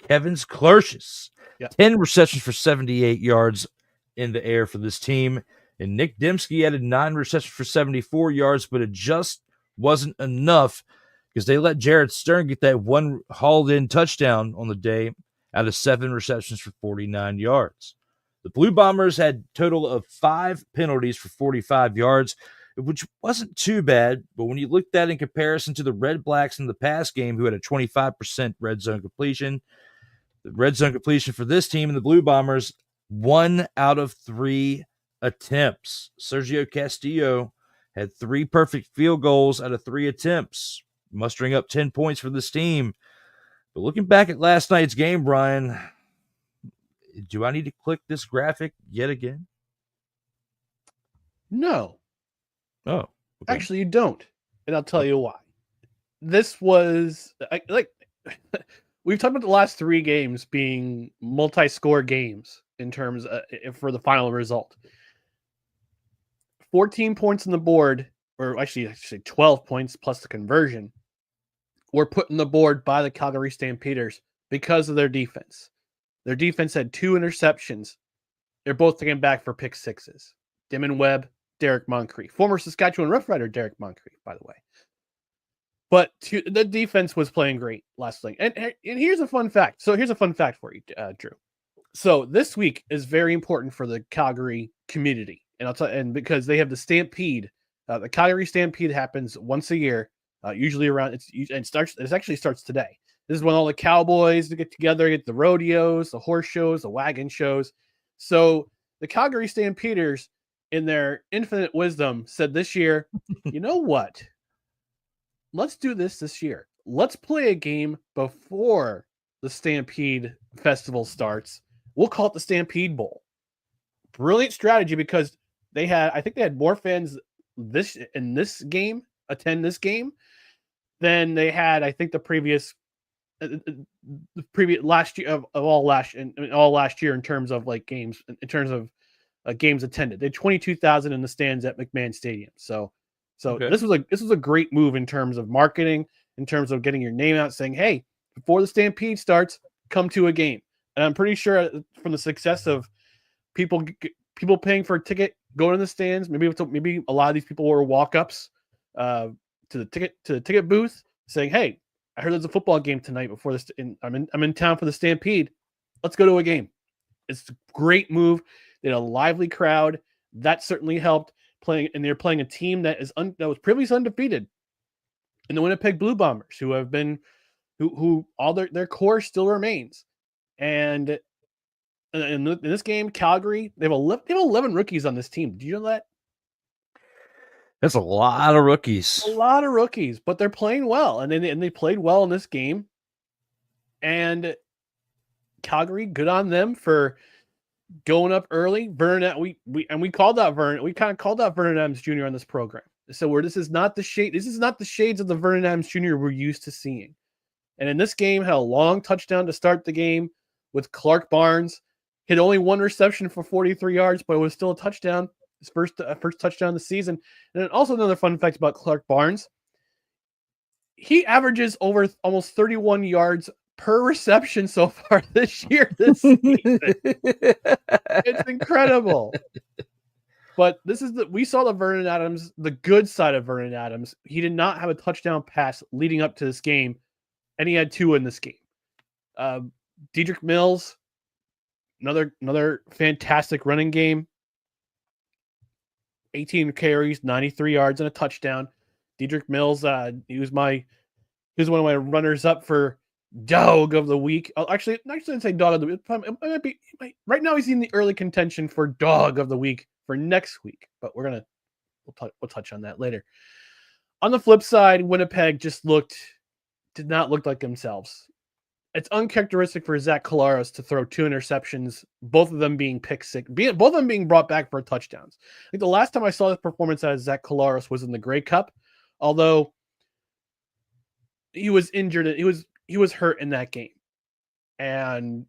Speaker 1: Kevin's Clercius.
Speaker 2: Yeah.
Speaker 1: 10 receptions for 78 yards in the air for this team. And Nick Dembski added 9 receptions for 74 yards, but it just wasn't enough because they let Jared Stern get that 1 hauled-in touchdown on the day out of 7 receptions for 49 yards. The Blue Bombers had a total of 5 penalties for 45 yards, which wasn't too bad, but when you look at that in comparison to the Redblacks in the past game, who had a 25% red zone completion, the red zone completion for this team and the Blue Bombers, 1 out of 3 attempts. Sergio Castillo had 3 perfect field goals out of 3 attempts, mustering up 10 points for this team. But looking back at last night's game, Brian, Do I need to click this graphic yet again?
Speaker 2: No,
Speaker 1: Oh, okay.
Speaker 2: actually, you don't, and I'll tell you why. This was we've talked about the last 3 games being multi-score games in terms for the final result. 14 points on the board, or actually 12 points plus the conversion, were put on the board by the Calgary Stampeders because of their defense. Their defense had 2 interceptions. They're both taken back for pick sixes. Damon Webb, Derek Moncrief, former Saskatchewan Roughrider Derek Moncrief, by the way. But the defense was playing great last thing. And here's a fun fact. So here's a fun fact for you, Drew. So this week is very important for the Calgary community. And I'll tell you, and because they have the Stampede, the Calgary Stampede happens once a year, usually around it actually starts today. This is when all the cowboys get together, get the rodeos, the horse shows, the wagon shows. So the Calgary Stampeders, in their infinite wisdom, said this year, you know what? Let's do this year. Let's play a game before the Stampede Festival starts. We'll call it the Stampede Bowl. Brilliant strategy, because I think they had more fans in this game attend this game than they had, I think, the previous last year of all last year in terms of like games, in terms of games attended. They had 22,000 in the stands at McMahon Stadium. So okay. This was a great move in terms of marketing, in terms of getting your name out, saying, hey, before the Stampede starts, come to a game. And I'm pretty sure from the success of people paying for a ticket, going in the stands, maybe a lot of these people were walk-ups to the ticket booth, saying, hey, I heard there's a football game tonight before this. I'm in town for the Stampede. Let's go to a game. It's a great move. They had a lively crowd. That certainly helped. They're playing a team that was previously undefeated in the Winnipeg Blue Bombers, who have been who all their core still remains. And in this game, Calgary, they have 11 rookies on this team. Do you know that?
Speaker 1: That's a lot of rookies.
Speaker 2: A lot of rookies, but they're playing well, and they played well in this game. And Calgary, good on them for going up early. Vernon, we called out Vernon. We kind of called out Vernon Adams Jr. on this program. So this is not the shades of the Vernon Adams Jr. we're used to seeing. And in this game, had a long touchdown to start the game with Clark Barnes. Hit only 1 reception for 43 yards, but it was still a touchdown. His first touchdown of the season. And then also another fun fact about Clark Barnes. He averages over almost 31 yards per reception so far this year. This season. It's incredible. But we saw the Vernon Adams, the good side of Vernon Adams. He did not have a touchdown pass leading up to this game, and he had 2 in this game. Dedrick Mills, another fantastic running game. 18 carries, 93 yards, and a touchdown. Dedrick Mills, he was one of my runners up for Dog of the Week. Actually, I didn't say Dog of the Week. It might be right now. He's in the early contention for Dog of the Week for next week, but we'll touch on that later. On the flip side, Winnipeg did not look like themselves. It's uncharacteristic for Zach Collaros to throw 2 interceptions, both of them being pick six, both of them being brought back for touchdowns. I think the last time I saw this performance out of Zach Collaros was in the Grey Cup, although he was injured. He was hurt in that game, and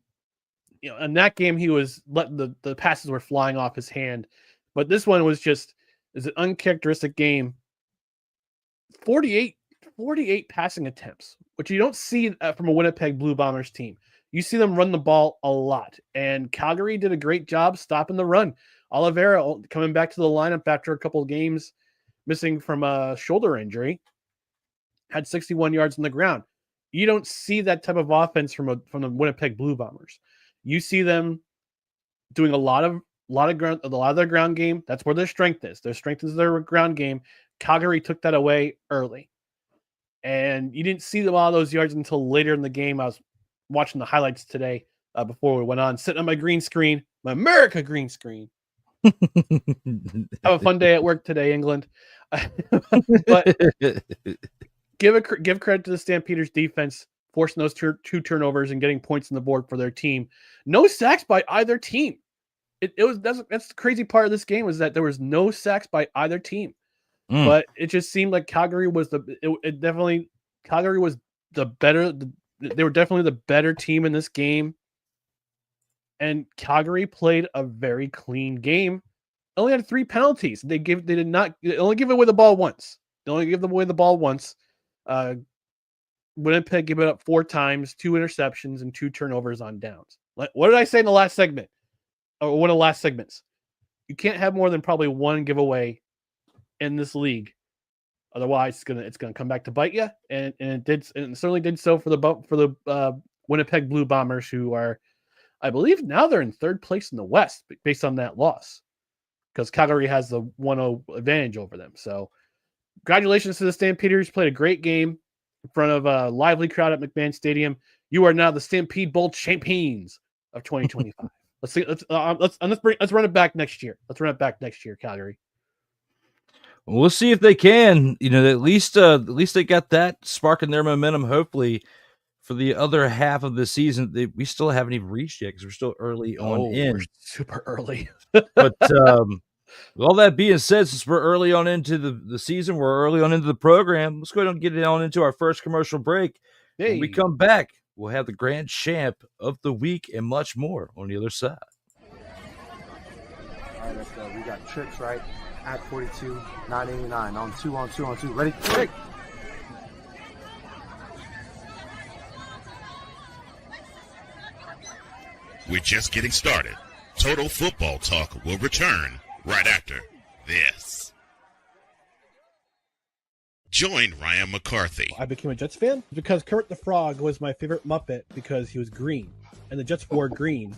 Speaker 2: in that game he was the passes were flying off his hand, but this one is an uncharacteristic game. 48 passing attempts, which you don't see from a Winnipeg Blue Bombers team. You see them run the ball a lot, and Calgary did a great job stopping the run. Oliveira coming back to the lineup after a couple of games missing from a shoulder injury, had 61 yards on the ground. You don't see that type of offense from the Winnipeg Blue Bombers. You see them doing a lot of their ground game. That's where their strength is. Their strength is their ground game. Calgary took that away early. And you didn't see a lot of those yards until later in the game. I was watching the highlights today before we went on, sitting on my green screen, my America green screen. Have a fun day at work today, England. But give credit to the Stampeders defense. forcing those two turnovers and getting points on the board for their team. No sacks by either team. That's the crazy part of this game, was that there was no sacks by either team. But it just seemed like Calgary was Calgary was the better. They were definitely the better team in this game, and Calgary played a very clean game. Only had 3 penalties. They only give away the ball once. Winnipeg gave it up 4 times, 2 interceptions, and 2 turnovers on downs. What did I say in the last segment? Or one of the last segments? You can't have more than probably 1 giveaway in this league. Otherwise, it's gonna come back to bite you. And it certainly did so for the Winnipeg Blue Bombers, who are, I believe, now they're in 3rd place in the West based on that loss, because Calgary has the 1-0 advantage over them. So, congratulations to the Stampeders. Played a great game in front of a lively crowd at McMahon Stadium. You are now the Stampede Bowl champions of 2025. Let's run it back next year. Let's run it back next year, Calgary.
Speaker 1: We'll see if they can. At least they got that sparking their momentum. Hopefully, for the other half of the season, we still haven't even reached yet because we're still early on in.
Speaker 2: We're super early.
Speaker 1: But with all that being said, since we're early on into the season, we're early on into the program. Let's go ahead and get it on into our first commercial break.
Speaker 2: Hey.
Speaker 1: When we come back, we'll have the grand champ of the week and much more on the other side.
Speaker 3: All right, let's go. We got tricks, right? At 42, 989 on 2. Ready? Hey.
Speaker 5: We're just getting started. Total Football Talk will return right after this. Join Ryan McCarthy.
Speaker 6: I became a Jets fan because Kermit the Frog was my favorite Muppet because he was green, and the Jets wore green.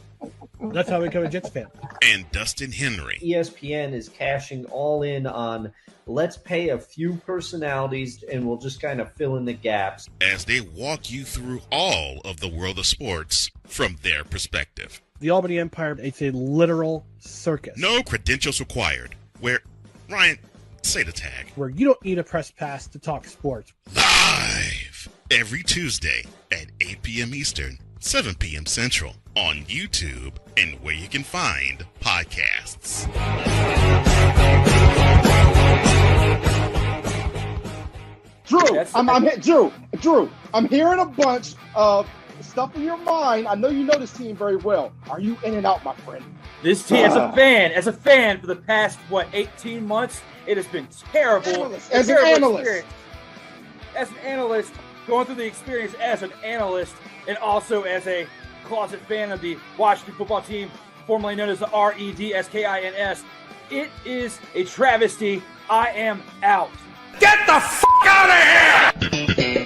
Speaker 6: That's how I became a Jets fan.
Speaker 5: And Dustin Henry.
Speaker 7: ESPN is cashing all in on let's pay a few personalities and we'll just kind of fill in the gaps.
Speaker 5: As they walk you through all of the world of sports from their perspective.
Speaker 6: The Albany Empire, it's a literal circus.
Speaker 5: No credentials required. Ryan, say the tag.
Speaker 6: Where you don't need a press pass to talk sports.
Speaker 5: Live every Tuesday at 8 p.m. Eastern, 7 p.m. Central on YouTube and where you can find podcasts.
Speaker 8: Drew, I'm hearing a bunch of stuff in your mind. I know you know this team very well. Are you in and out, my friend?
Speaker 9: This team, as a fan for the past, 18 months, it has been terrible.
Speaker 8: As an analyst.
Speaker 9: As an analyst, going through the experience as an analyst and also as a closet fan of the Washington football team, formerly known as the Redskins. It is a travesty. I am out.
Speaker 4: Get the f*** out of here!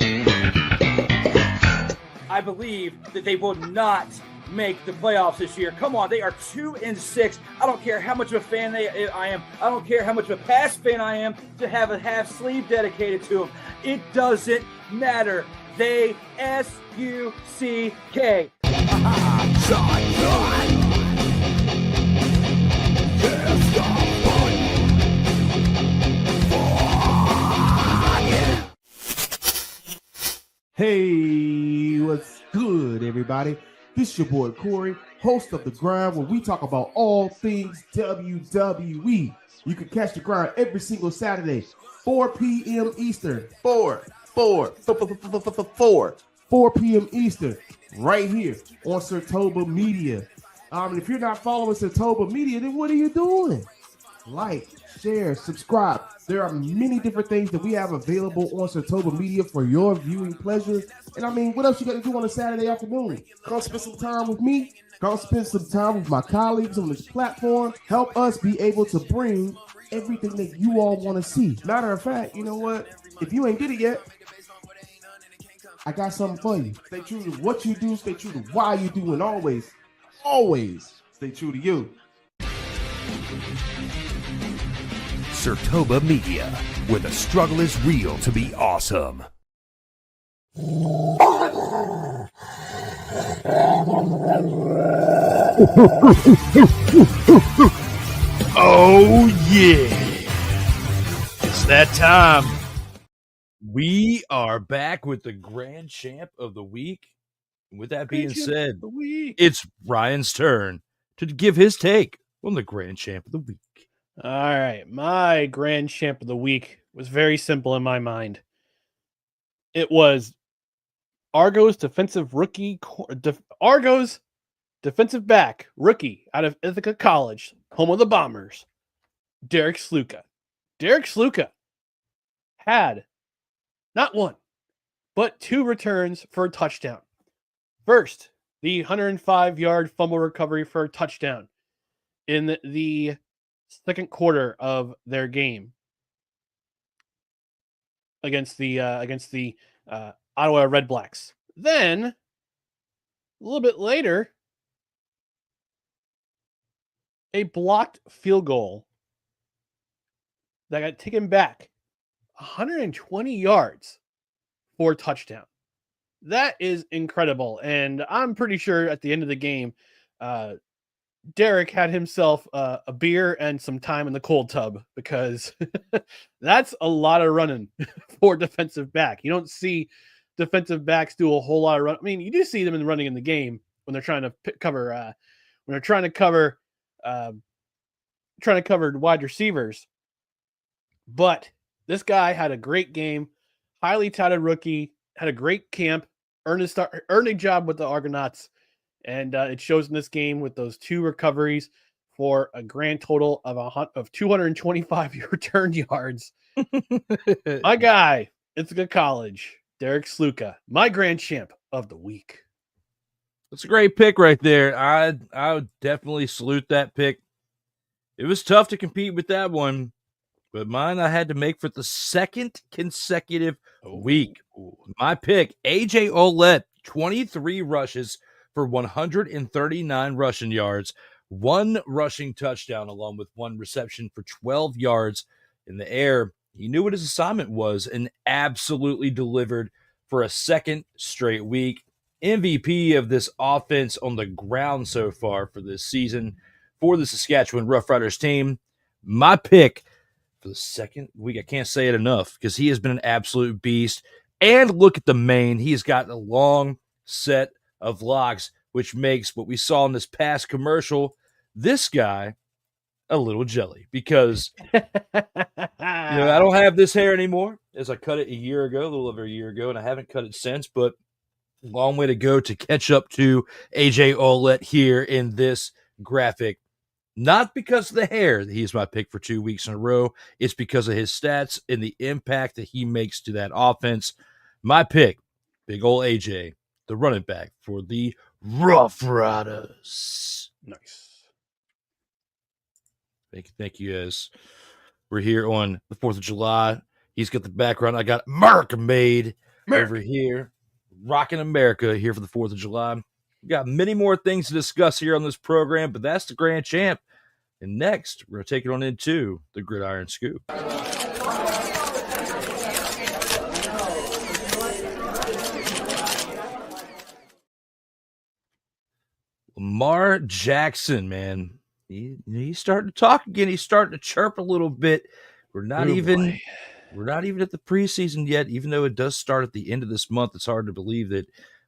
Speaker 9: I believe that they will not make the playoffs this year. Come on, they are 2-6. I don't care how much of a fan I am. I don't care how much of a past fan I am to have a half sleeve dedicated to them. It doesn't matter. They S-U-C-K.
Speaker 10: Hey, what's good, everybody? This is your boy Corey, host of The Grind, where we talk about all things WWE. You can catch The Grind every single Saturday, 4 p.m. Eastern. 4 p.m. Eastern, right here on Sertoba Media. And if you're not following Sertoba Media, then what are you doing? Like, share, subscribe. There are many different things that we have available on Sertoba Media for your viewing pleasure. And what else you got to do on a Saturday afternoon? Come spend some time with me. Come spend some time with my colleagues on this platform. Help us be able to bring everything that you all want to see. Matter of fact, you know what? If you ain't did it yet, I got something for you. Stay true to what you do. Stay true to why you do. And always stay true to you.
Speaker 11: Sertoba Media, where the struggle is real to be awesome.
Speaker 1: Oh, yeah. It's that time. We are back with the grand champ of the week. With that being said, it's Ryan's turn to give his take on the grand champ of the week.
Speaker 2: All right. My grand champ of the week was very simple in my mind. It was Argos defensive back rookie out of Ithaca College, home of the Bombers, Derek Sluka. Derek Sluka had not one, but 2 returns for a touchdown. First, the 105-yard fumble recovery for a touchdown in the second quarter of their game against the Ottawa Redblacks. Then, a little bit later, a blocked field goal that got taken back 120 yards for a touchdown. That is incredible. And I'm pretty sure at the end of the game, Derek had himself a beer and some time in the cold tub, because that's a lot of running for defensive back. You don't see defensive backs do a whole lot of run. I mean, you do see them running in the game when they're trying to cover wide receivers. But this guy had a great game, highly touted rookie, had a great camp, earned a job with the Argonauts, and it shows in this game with those 2 recoveries for a grand total of 225 return yards. My guy, it's a good college, Derek Sluka, my grand champ of the week.
Speaker 1: That's a great pick right there. I would definitely salute that pick. It was tough to compete with that one, but mine I had to make for the second consecutive week. My pick, AJ Ouellette, 23 rushes for 139 rushing yards, 1 rushing touchdown, along with 1 reception for 12 yards in the air. He knew what his assignment was and absolutely delivered for a second straight week. MVP of this offense on the ground so far for this season for the Saskatchewan Roughriders team. My pick for the second week, I can't say it enough, because he has been an absolute beast. And look at the mane. He has got a long set of locks, which makes what we saw in this past commercial, this guy, a little jelly, because I don't have this hair anymore, as I cut it a little over a year ago, and I haven't cut it since, but long way to go to catch up to AJ Ouellette here in this graphic. Not because of the hair that he's my pick for 2 weeks in a row. It's because of his stats and the impact that he makes to that offense. My pick, big old AJ, the running back for the Roughriders.
Speaker 2: Nice.
Speaker 1: Thank you, guys. We're here on the 4th of July. He's got the background. I got America Made over here. Rocking America here for the 4th of July. We got many more things to discuss here on this program, but that's the grand champ. And next, we're going to take it on into the Gridiron Scoop. Lamar Jackson, man. He's starting to talk again. He's starting to chirp a little bit. We're not even at the preseason yet, even though it does start at the end of this month. It's hard to believe that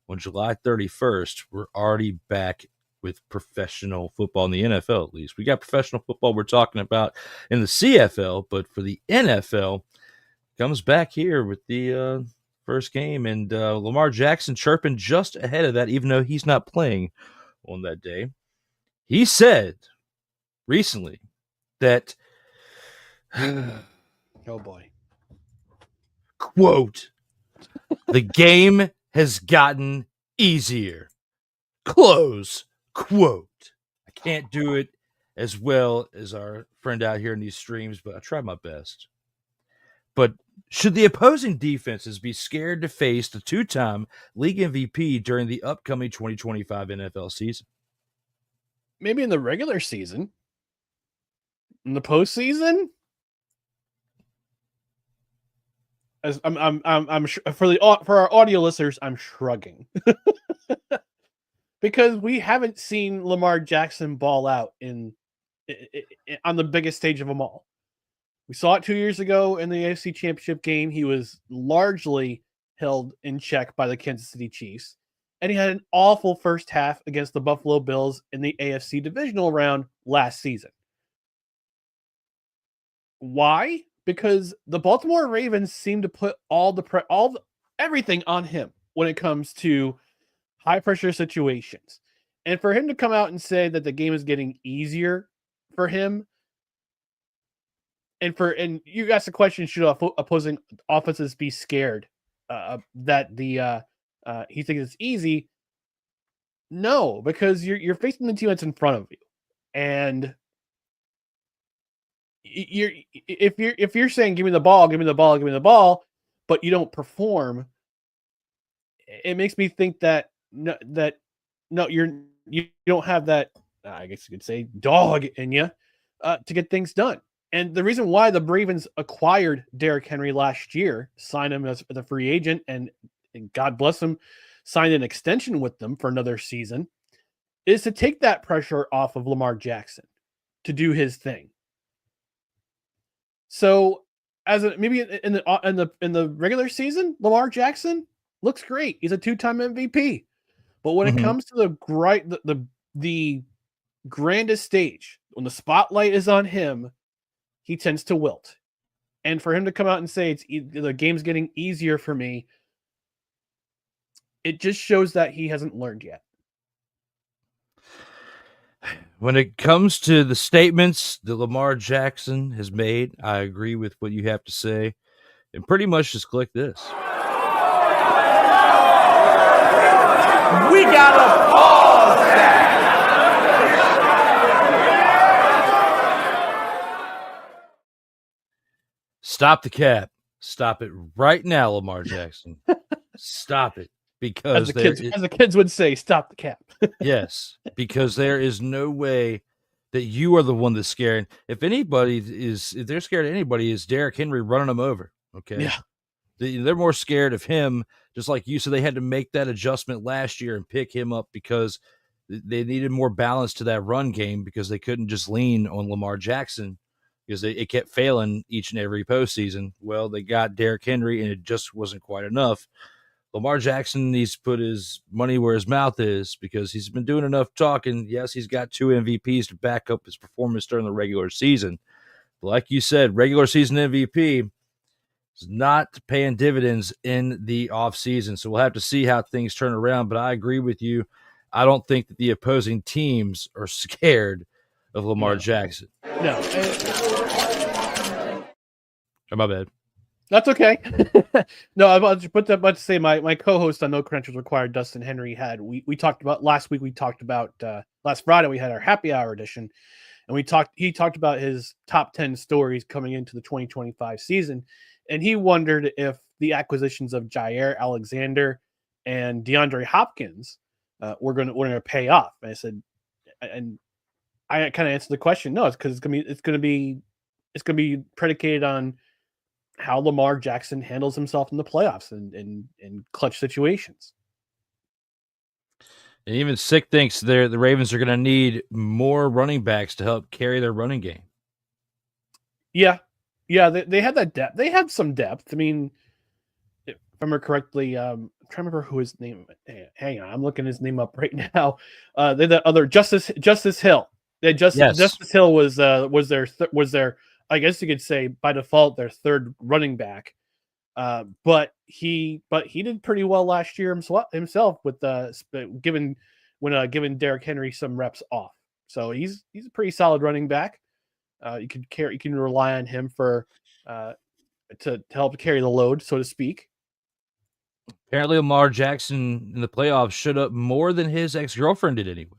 Speaker 1: on July 31st, we're already back with professional football in the NFL, at least. We got professional football we're talking about in the CFL, but for the NFL, comes back here with the first game, and Lamar Jackson chirping just ahead of that, even though he's not playing on that day. He said recently that,
Speaker 2: oh boy,
Speaker 1: quote, the game has gotten easier, close quote. I can't do it as well as our friend out here in these streams, but I try my best. But should the opposing defenses be scared to face the 2-time league MVP during the upcoming 2025 NFL season?
Speaker 2: Maybe in the regular season. In the postseason? As I'm for our audio listeners, I'm shrugging. Because we haven't seen Lamar Jackson ball out on the biggest stage of them all. We saw it 2 years ago in the AFC Championship game. He was largely held in check by the Kansas City Chiefs. And he had an awful first half against the Buffalo Bills in the AFC divisional round last season. Why? Because the Baltimore Ravens seem to put everything on him when it comes to high pressure situations. And for him to come out and say that the game is getting easier for him, and you asked the question, should opposing offenses be scared that he thinks it's easy? No, because you're facing the team that's in front of you, and if you're saying give me the ball, but you don't perform, it makes me think that you don't have that, I guess you could say, dog in you to get things done. And the reason why the Ravens acquired Derrick Henry last year, signed him as a free agent, and God bless him, signed an extension with them for another season, is to take that pressure off of Lamar Jackson to do his thing. So, maybe in the regular season, Lamar Jackson looks great. He's a 2-time MVP. But when it comes to the grandest stage, when the spotlight is on him, he tends to wilt. And for him to come out and say the game's getting easier for me, it just shows that he hasn't learned yet.
Speaker 1: When it comes to the statements that Lamar Jackson has made, I agree with what you have to say. And pretty much just click this.
Speaker 4: We gotta pause that.
Speaker 1: Stop the cap. Stop it right now, Lamar Jackson. Stop it. Because
Speaker 2: as the kids would say, stop the cap.
Speaker 1: Yes, because there is no way that you are the one that's scared. If they're scared of anybody, is Derrick Henry running them over. Okay.
Speaker 2: Yeah.
Speaker 1: They're more scared of him, just like you. So they had to make that adjustment last year and pick him up because they needed more balance to that run game, because they couldn't just lean on Lamar Jackson because it kept failing each and every postseason. Well, they got Derrick Henry, and it just wasn't quite enough. Lamar Jackson needs to put his money where his mouth is, because he's been doing enough talking. Yes, he's got 2 MVPs to back up his performance during the regular season. But like you said, regular season MVP is not paying dividends in the offseason. So we'll have to see how things turn around. But I agree with you. I don't think that the opposing teams are scared of Lamar Jackson.
Speaker 2: No.
Speaker 1: Oh, my bad.
Speaker 2: That's okay. No, I'm about to say my co-host on No Credentials Required, Dustin Henry, we talked about last week. We talked about last Friday. We had our happy hour edition, and he talked about his top 10 stories coming into the 2025 season, and he wondered if the acquisitions of Jair Alexander and DeAndre Hopkins were going to pay off. And I said, and I kind of answered the question, no, it's because it's going to be predicated on how Lamar Jackson handles himself in the playoffs and in clutch situations.
Speaker 1: And even Sick thinks the Ravens are going to need more running backs to help carry their running game.
Speaker 2: Yeah. They had that depth. They had some depth. I mean, if I remember correctly, I'm trying to remember who his name. Hang on, I'm looking his name up right now. They the other Justice Hill. Justice Hill was their I guess you could say by default their third running back, but he did pretty well last year himself with giving Derrick Henry some reps off. So he's a pretty solid running back. You can rely on him for to help carry the load, so to speak.
Speaker 1: Apparently, Lamar Jackson in the playoffs showed up more than his ex-girlfriend did anyway.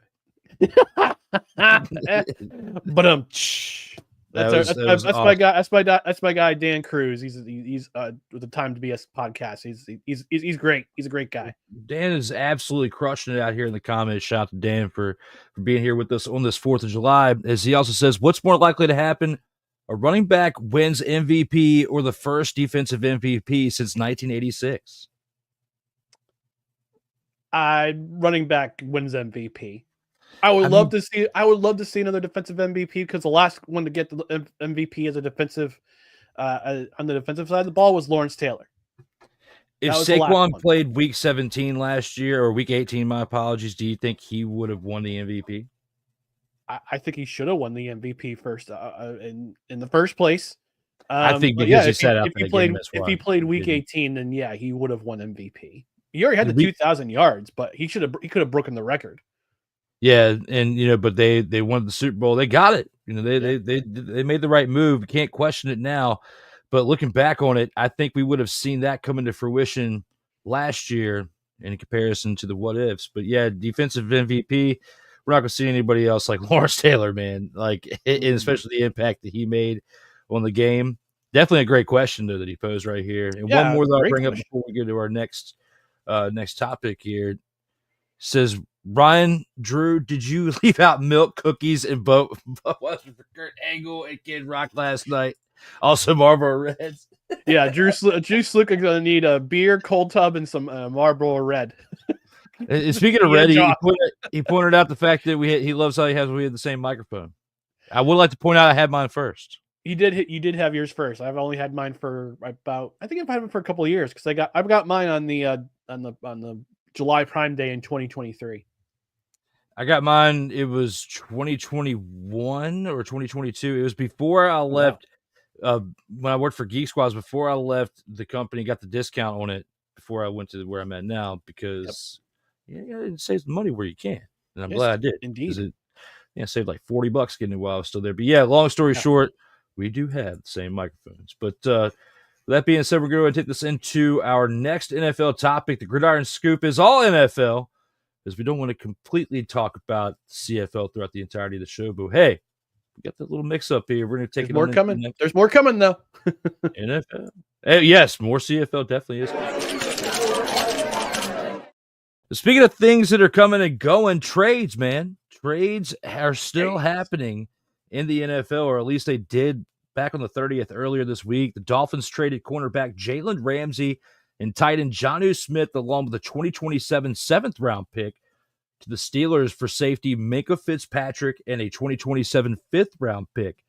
Speaker 2: But That's my guy Dan Cruz. He's with the Time to BS podcast. He's great. He's a great guy.
Speaker 1: Dan is absolutely crushing it out here in the comments. Shout out to Dan for being here with us on this 4th of July. As he also says, what's more likely to happen? A running back wins MVP or the first defensive MVP since 1986?
Speaker 2: Running back wins MVP. I would love to see another defensive MVP, because the last one to get the MVP as a defensive on the defensive side of the ball was Lawrence Taylor.
Speaker 1: If Saquon played week 17 last year, or week 18, my apologies, do you think he would have won the MVP?
Speaker 2: I think he should have won the MVP first in the first place.
Speaker 1: I think because he set up
Speaker 2: if he played week 18, then yeah, he would have won MVP. He already had the 2,000 yards, but he could have broken the record.
Speaker 1: Yeah, and but they won the Super Bowl. They got it. They made the right move. You can't question it now. But looking back on it, I think we would have seen that come into fruition last year in comparison to the what ifs. But yeah, defensive MVP, we're not going to see anybody else like Lawrence Taylor, man. Like, and especially the impact that he made on the game. Definitely a great question though that he posed right here. And one more that I'll bring up before we get to our next topic here. It says, Ryan Drew, did you leave out milk, cookies, and Budweiser for Kurt Angle and Kid Rock last night? Also, Marlboro Reds.
Speaker 2: Yeah, Drew Sluka is going to need a beer, cold tub, and some Marlboro Red.
Speaker 1: And speaking of Red, he pointed out the fact that he loves how we had the same microphone. I would like to point out I had mine first.
Speaker 2: You did have yours first. I've only had mine for I think I've had it for a couple of years, because I've got mine on the July Prime Day in 2023.
Speaker 1: I got mine. It was 2021 or 2022. It was before I left. When I worked for Geek Squads, before I left the company, got the discount on it before I went to where I'm at now, because it saves money where you can, and I'm glad I did.
Speaker 2: Indeed,
Speaker 1: it saved like $40 getting it while I was still there. But yeah, long story short, we do have the same microphones. But that being said, we're going to take this into our next NFL topic. The Gridiron Scoop is all NFL, because we don't want to completely talk about CFL throughout the entirety of the show. But hey, we got that little mix up here. We're going to take
Speaker 2: more coming. There's more coming though.
Speaker 1: NFL. Hey, yes, more CFL definitely is. Speaking of things that are coming and going, trades, man. Trades are still happening in the NFL, or at least they did back on the 30th earlier this week. The Dolphins traded cornerback Jalen Ramsey and tight end Jonnu Smith, along with a 2027 7th-round pick, to the Steelers for safety Minkah Fitzpatrick and a 2027 5th-round pick.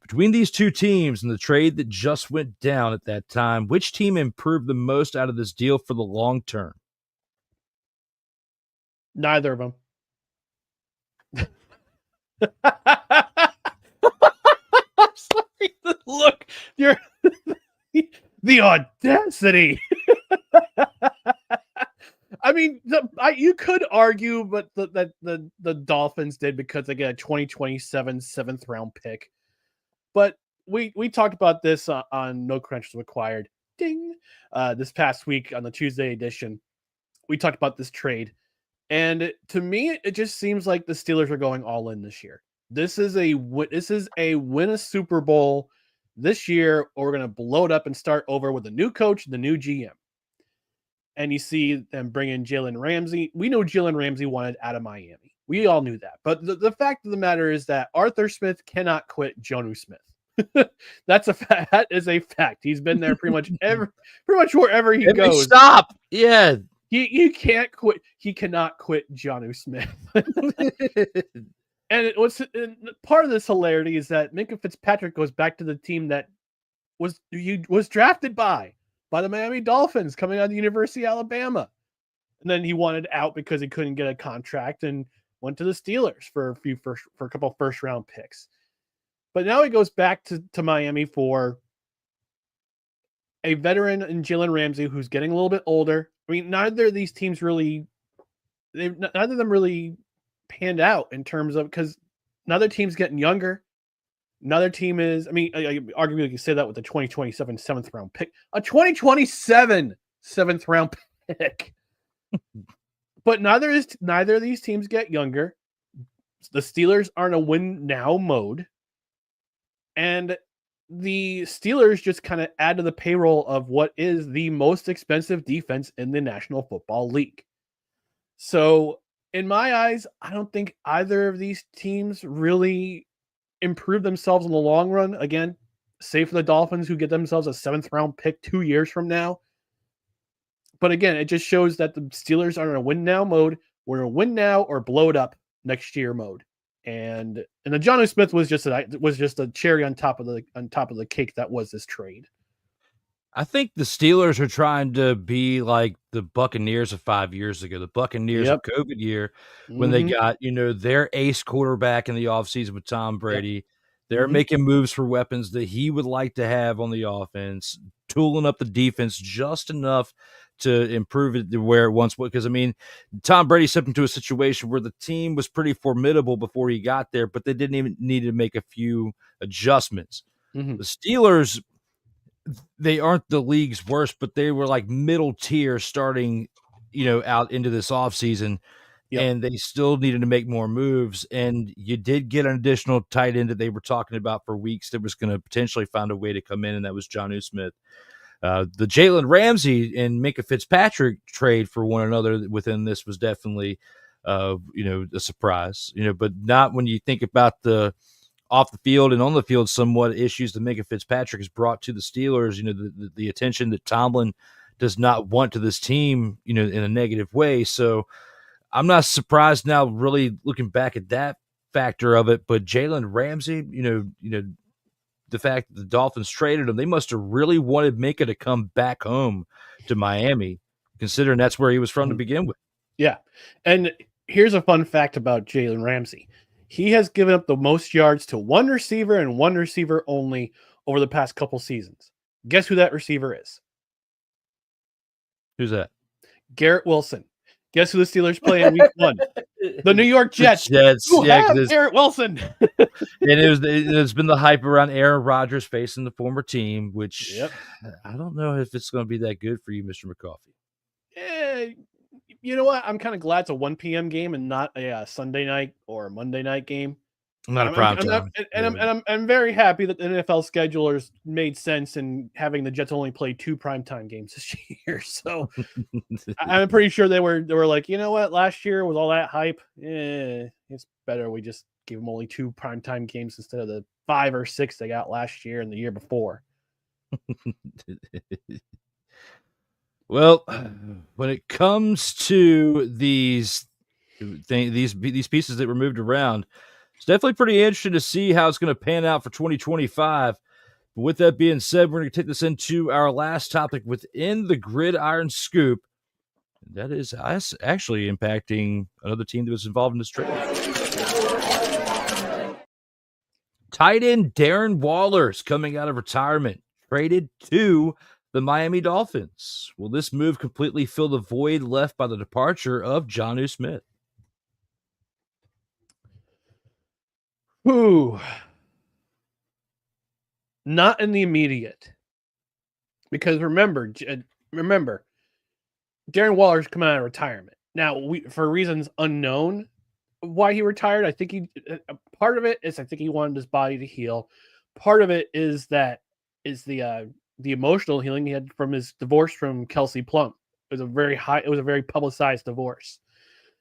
Speaker 1: Between these two teams and the trade that just went down at that time, which team improved the most out of this deal for the long term?
Speaker 2: Neither of them. Sorry, look, you're the audacity. I mean, you could argue, but the Dolphins did, because they get a 2027 7th-round pick. But we talked about this on No Credentials Required. Ding! This past week on the Tuesday edition, we talked about this trade, and to me, it just seems like the Steelers are going all in this year. This is a win a Super Bowl this year, or we're going to blow it up and start over with a new coach, the new GM. And you see them bring in Jalen Ramsey. We know Jalen Ramsey wanted out of Miami. We all knew that. But the fact of the matter is that Arthur Smith cannot quit Jonnu Smith. That is a fact. He's been there pretty much wherever he goes.
Speaker 1: Stop. Yeah.
Speaker 2: He can't quit. He cannot quit Jonnu Smith. And part of this hilarity is that Minkah Fitzpatrick goes back to the team that he was drafted by the Miami Dolphins, coming out of the University of Alabama. And then he wanted out because he couldn't get a contract and went to the Steelers for a couple of first-round picks. But now he goes back to Miami for a veteran in Jalen Ramsey, who's getting a little bit older. I mean, neither of these teams neither of them really panned out in terms of, because another team's getting younger. Another team is, arguably you can say that with the 2027 7th-round pick. A 2027 7th-round pick. But neither of these teams get younger. The Steelers are in a win-now mode. And the Steelers just kind of add to the payroll of what is the most expensive defense in the National Football League. So, in my eyes, I don't think either of these teams really improve themselves in the long run. Again, save for the Dolphins, who get themselves a 7th-round pick 2 years from now. But again, it just shows that the Steelers are in a win-now mode. We're a win now or blow it up next year mode. And the Jonnu Smith was just a cherry on top of the cake that was this trade.
Speaker 1: I think the Steelers are trying to be like the Buccaneers of 5 years ago, the Buccaneers of COVID year, when they got, their ace quarterback in the offseason with Tom Brady. They're making moves for weapons that he would like to have on the offense, tooling up the defense just enough to improve it to where it once was. Because, Tom Brady stepped into a situation where the team was pretty formidable before he got there, but they didn't even need to make a few adjustments. The Steelers, they aren't the league's worst, but they were like middle tier starting, out into this offseason, and they still needed to make more moves. And you did get an additional tight end that they were talking about for weeks that was going to potentially find a way to come in, and that was Jonnu Smith. The Jalen Ramsey and Minkah Fitzpatrick trade for one another within this was definitely, a surprise, but not when you think about the off the field and on the field somewhat issues that Minkah Fitzpatrick has brought to the Steelers, the attention that Tomlin does not want to this team, in a negative way. So I'm not surprised now really looking back at that factor of it, but Jalen Ramsey, the fact that the Dolphins traded him, they must have really wanted Minkah to come back home to Miami, considering that's where he was from to begin with.
Speaker 2: Yeah. And here's a fun fact about Jalen Ramsey. He has given up the most yards to one receiver and one receiver only over the past couple seasons. Guess who that receiver is?
Speaker 1: Who's that?
Speaker 2: Garrett Wilson. Guess who the Steelers play in week 1? The New York Jets. Who have Garrett Wilson.
Speaker 1: And it's been the hype around Aaron Rodgers facing the former team, which I don't know if it's going to be that good for you, Mr. McCarthy.
Speaker 2: You know what? I'm kind of glad it's a 1 p.m. game and not a Sunday night or a Monday night game.
Speaker 1: Not a prime time.
Speaker 2: I'm very happy that the NFL schedulers made sense in having the Jets only play 2 primetime games this year. So I'm pretty sure they were like, you know what? Last year with all that hype, it's better we just give them only 2 primetime games instead of the 5 or 6 they got last year and the year before.
Speaker 1: Well, when it comes to these pieces that were moved around, it's definitely pretty interesting to see how it's going to pan out for 2025. But with that being said, we're going to take this into our last topic within the Gridiron Scoop. That is us actually impacting another team that was involved in this trade. Tight end Darren Waller's coming out of retirement, traded to the Miami Dolphins. Will this move completely fill the void left by the departure of Jonnu Smith?
Speaker 2: Ooh. Not in the immediate. Because remember, Darren Waller's coming out of retirement. Now, for reasons unknown why he retired, I think part of it is I think he wanted his body to heal. Part of it is the emotional healing he had from his divorce from Kelsey Plum. It was a very publicized divorce.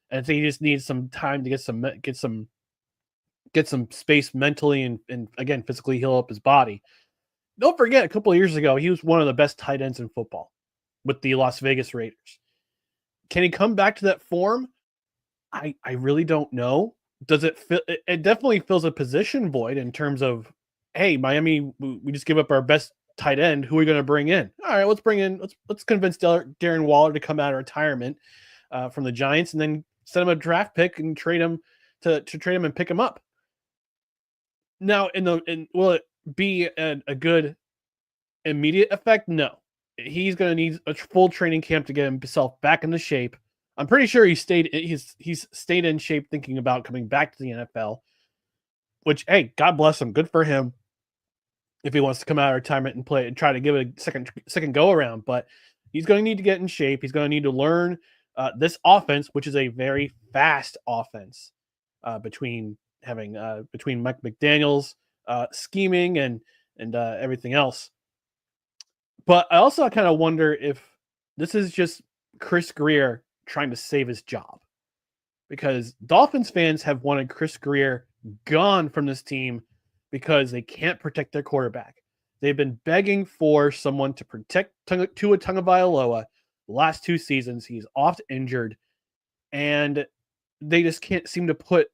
Speaker 2: And I think he just needs some time to get some space mentally and again physically heal up his body. Don't forget, a couple of years ago, he was one of the best tight ends in football with the Las Vegas Raiders. Can he come back to that form? I really don't know. Does it fit? It definitely fills a position void in terms of, hey, Miami, we just give up our best tight end. Who are we going to bring in? All right, let's convince Darren Waller to come out of retirement from the Giants and then send him a draft pick and trade him to trade him and pick him up. Now, will it be a good immediate effect? No. He's going to need a full training camp to get himself back into shape. I'm pretty sure he's stayed in shape thinking about coming back to the NFL, which, hey, God bless him. Good for him if he wants to come out of retirement and play and try to give it a second go around. But he's going to need to get in shape. He's going to need to learn this offense, which is a very fast offense between Mike McDaniel's scheming and everything else. But I also kind of wonder if this is just Chris Grier trying to save his job, because Dolphins fans have wanted Chris Grier gone from this team because they can't protect their quarterback. They've been begging for someone to protect Tua Tagovailoa the last 2 seasons. He's oft injured, and they just can't seem to put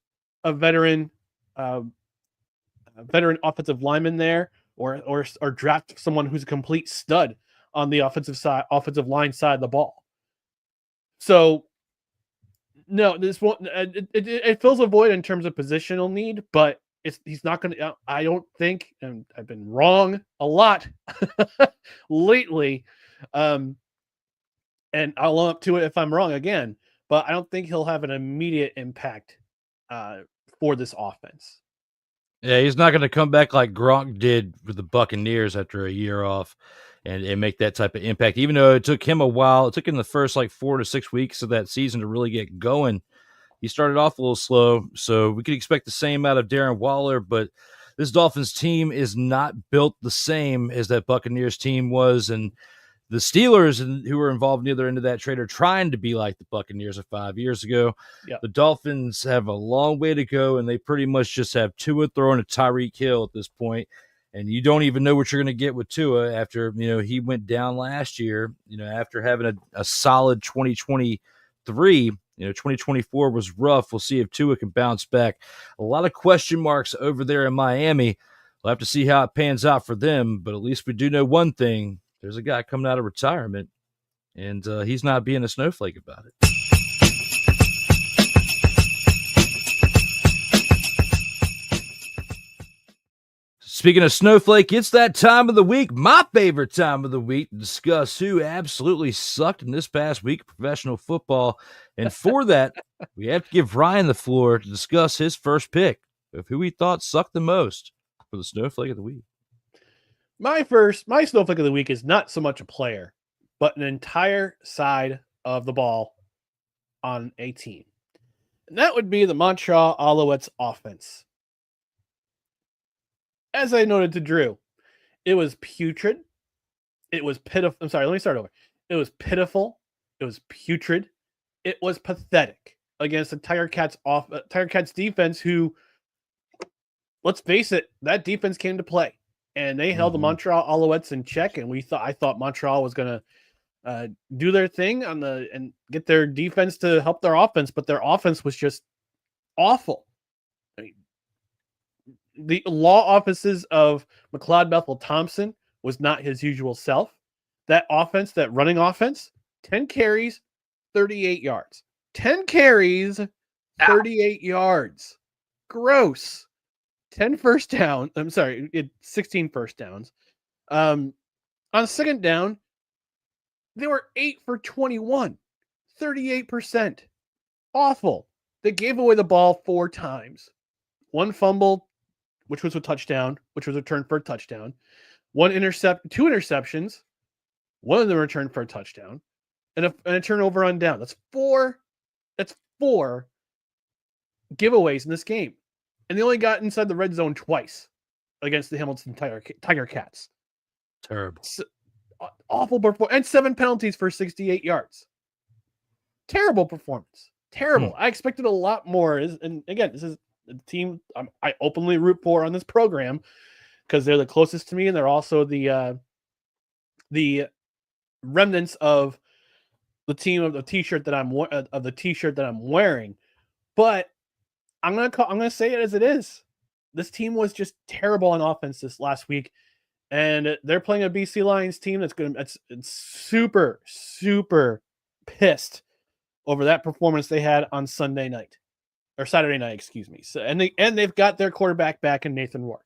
Speaker 2: a veteran offensive lineman there, or draft someone who's a complete stud on the offensive line side of the ball. So no, this won't. It fills a void in terms of positional need, but he's not going to. I don't think, and I've been wrong a lot lately, and I'll own up to it if I'm wrong again. But I don't think he'll have an immediate impact for this offense.
Speaker 1: Yeah, he's not going to come back like Gronk did with the Buccaneers after a year off and make that type of impact. Even though it took him a while, it took him the first 4 to 6 weeks of that season to really get going. He started off a little slow, so we could expect the same out of Darren Waller, but this Dolphins team is not built the same as that Buccaneers team was, and the Steelers, who were involved in the other end of that trade, are trying to be like the Buccaneers of 5 years ago.
Speaker 2: Yep.
Speaker 1: The Dolphins have a long way to go, and they pretty much just have Tua throwing to Tyreek Hill at this point. And you don't even know what you're going to get with Tua after, he went down last year, after having a solid 2023. 2024 was rough. We'll see if Tua can bounce back. A lot of question marks over there in Miami. We'll have to see how it pans out for them, but at least we do know one thing. There's a guy coming out of retirement, and he's not being a snowflake about it. Speaking of snowflake, it's that time of the week, my favorite time of the week, to discuss who absolutely sucked in this past week of professional football. And for that, we have to give Ryan the floor to discuss his first pick of who he thought sucked the most for the snowflake of the week.
Speaker 2: My snowflake of the week is not so much a player, but an entire side of the ball on a team. And that would be the Montreal Alouettes offense. As I noted to Drew, it was putrid. It was pitiful. I'm sorry, let me start over. It was pitiful. It was putrid. It was pathetic against the Tiger Cats defense, who, let's face it, that defense came to play. And they held the Montreal Alouettes in check, and I thought Montreal was going to do their thing and get their defense to help their offense, but their offense was just awful. I mean, the law offices of McLeod Bethel Thompson was not his usual self. That offense, that running offense, 10 carries, 38 yards. 10 carries, 38 yards. Gross. 16 first downs. On second down, they were 8 for 21, 38%. Awful. They gave away the ball 4 times. 1 fumble, which was a touchdown, which was returned for a touchdown. 2 interceptions. One of them returned for a touchdown, and a turnover on down. That's 4 giveaways in this game. And they only got inside the red zone twice against the Hamilton Tiger Cats.
Speaker 1: Terrible.
Speaker 2: Awful performance. And 7 penalties for 68 yards. Terrible performance. Terrible. I expected a lot more. And again, this is a team I openly root for on this program because they're the closest to me, and they're also the remnants of the team of the t-shirt that I'm wearing. But I'm gonna say it as it is. This team was just terrible on offense this last week, and they're playing a BC Lions team that's super, super pissed over that performance they had on Saturday night, excuse me. So they've got their quarterback back in Nathan Rourke,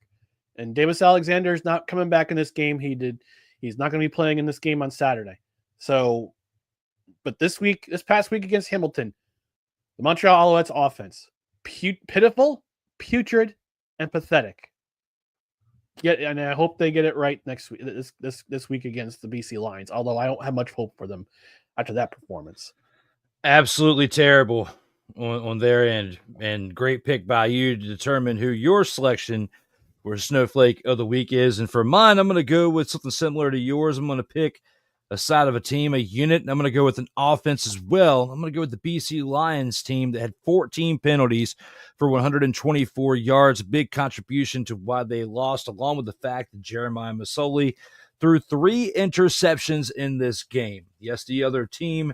Speaker 2: and Davis Alexander is not coming back in this game. He's not going to be playing in this game on Saturday. So, but this past week against Hamilton, the Montreal Alouettes offense. Pitiful, putrid, and pathetic. And I hope they get it right next week. This week against the BC Lions. Although I don't have much hope for them after that performance.
Speaker 1: Absolutely terrible on their end, and great pick by you to determine who your selection for Snowflake of the Week is. And for mine, I'm going to go with something similar to yours. I'm going to pick a side of a team, a unit, and I'm going to go with an offense as well. I'm going to go with the BC Lions team that had 14 penalties for 124 yards, a big contribution to why they lost, along with the fact that Jeremiah Masoli threw 3 interceptions in this game. Yes, the other team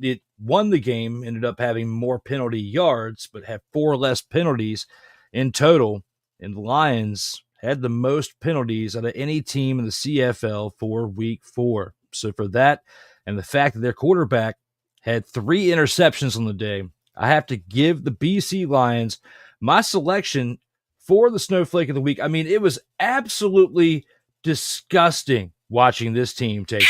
Speaker 1: it won the game, ended up having more penalty yards, but had 4 less penalties in total. And the Lions had the most penalties out of any team in the CFL for week 4. So for that, and the fact that their quarterback had 3 interceptions on the day, I have to give the BC Lions my selection for the Snowflake of the Week. I mean, it was absolutely disgusting watching this team take.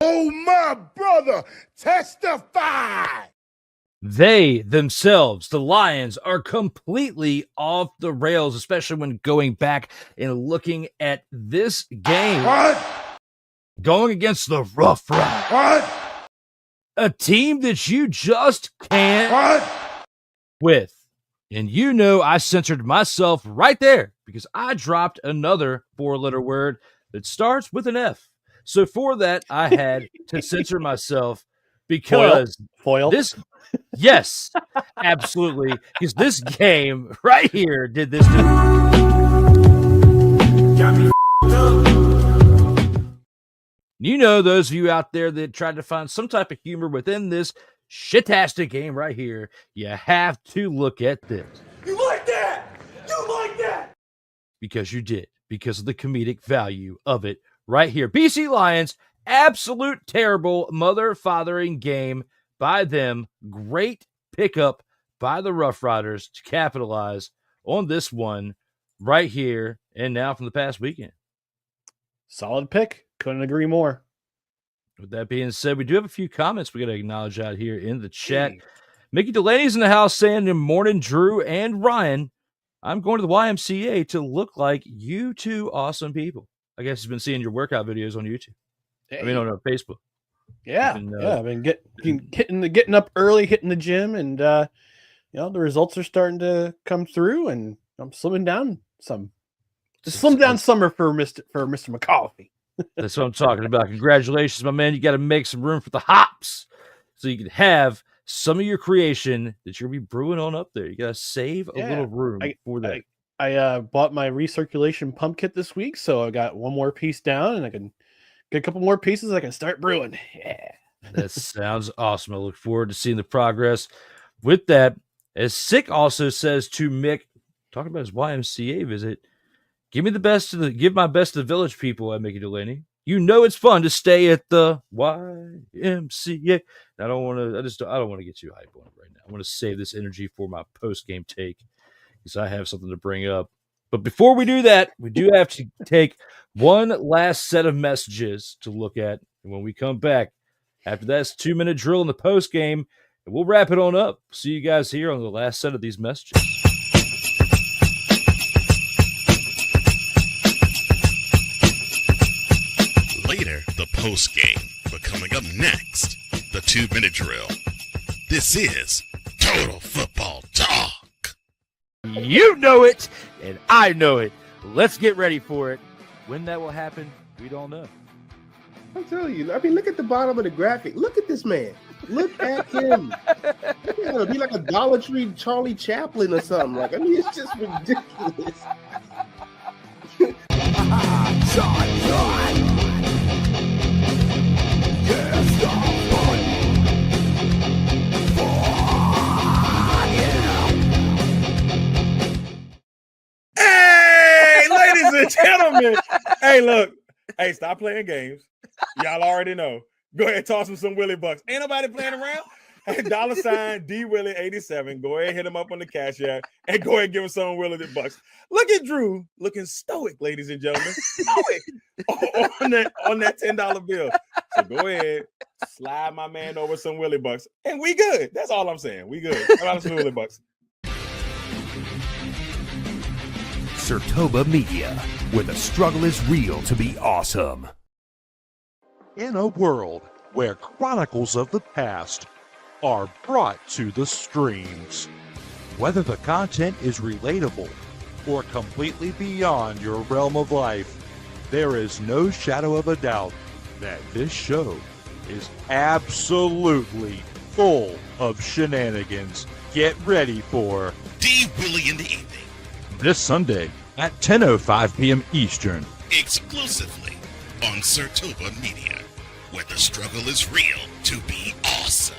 Speaker 4: Oh, my brother, testify.
Speaker 1: They themselves, the Lions, are completely off the rails, especially when going back and looking at this game.
Speaker 4: What?
Speaker 1: Going against the Roughriders.
Speaker 4: What?
Speaker 1: A team that you just can't
Speaker 4: What?
Speaker 1: with. And you know I censored myself right there because I dropped another 4-letter word that starts with an F. So for that, I had to censor myself because
Speaker 2: Foil.
Speaker 1: this... Yes, absolutely. Because this game right here did this to me. You know, those of you out there that tried to find some type of humor within this shitastic game right here, you have to look at this.
Speaker 4: You like that? You like that?
Speaker 1: Because you did. Because of the comedic value of it right here. BC Lions, absolute terrible mother-fathering game by them. Great pickup by the Roughriders to capitalize on this one right here and now from the past weekend.
Speaker 2: Solid pick. Couldn't agree more.
Speaker 1: With that being said, we do have a few comments we got to acknowledge out here in the chat. Mickey Delaney's in the house saying, good morning, Drew and Ryan. I'm going to the YMCA to look like you two awesome people. I guess he's been seeing your workout videos on YouTube.
Speaker 2: Hey.
Speaker 1: I mean, on Facebook.
Speaker 2: Yeah, I've been getting up early, hitting the gym, and the results are starting to come through, and I'm slimming down some. Just slim down summer for Mr. McCarthy.
Speaker 1: That's what I'm talking about. Congratulations, my man. You got to make some room for the hops so you can have some of your creation that you're going to be brewing on up there. You got to save a little room for that.
Speaker 2: I bought my recirculation pump kit this week, so I got one more piece down, and I can get a couple more pieces. I can start brewing. Yeah,
Speaker 1: that sounds awesome. I look forward to seeing the progress with that. As Sick also says to Mick, talking about his YMCA visit, give my best to the village people at Mickey Delaney. You know it's fun to stay at the YMCA. I don't want to get you hype on it right now. I want to save this energy for my post-game take because I have something to bring up. But before we do that, we do have to take one last set of messages to look at. And when we come back, after that's 2-minute drill in the post game, and we'll wrap it on up. See you guys here on the last set of these messages.
Speaker 5: Later, the post game. But coming up next, the 2-minute drill. This is Total Football Talk.
Speaker 1: You know it, and I know it. Let's get ready for it. When that will happen, we don't know.
Speaker 10: I'm telling you. I mean, look at the bottom of the graphic. Look at this man. Look at him. He's like a Dollar Tree Charlie Chaplin or something. Like, I mean, it's just ridiculous.
Speaker 12: Hey, ladies and gentlemen. Hey, look. Hey, stop playing games. Y'all already know. Go ahead and toss him some Willie Bucks. Ain't nobody playing around. Hey, $ D Willie 87. Go ahead, hit him up on the Cash App, and go ahead and give him some Willie Bucks. Look at Drew looking stoic, ladies and gentlemen. Stoic on that $10 bill. So go ahead, slide my man over some Willie Bucks, and we good. That's all I'm saying. We good. How about some Willie Bucks?
Speaker 11: Sertoba Media, where the struggle is real to be awesome.
Speaker 13: In a world where chronicles of the past are brought to the streams, whether the content is relatable or completely beyond your realm of life, there is no shadow of a doubt that this show is absolutely full of shenanigans. Get ready for
Speaker 5: D. Willie in the evening,
Speaker 11: this Sunday at 10:05 p.m. Eastern.
Speaker 5: exclusively on Sartoba Media, where the struggle is real to be awesome.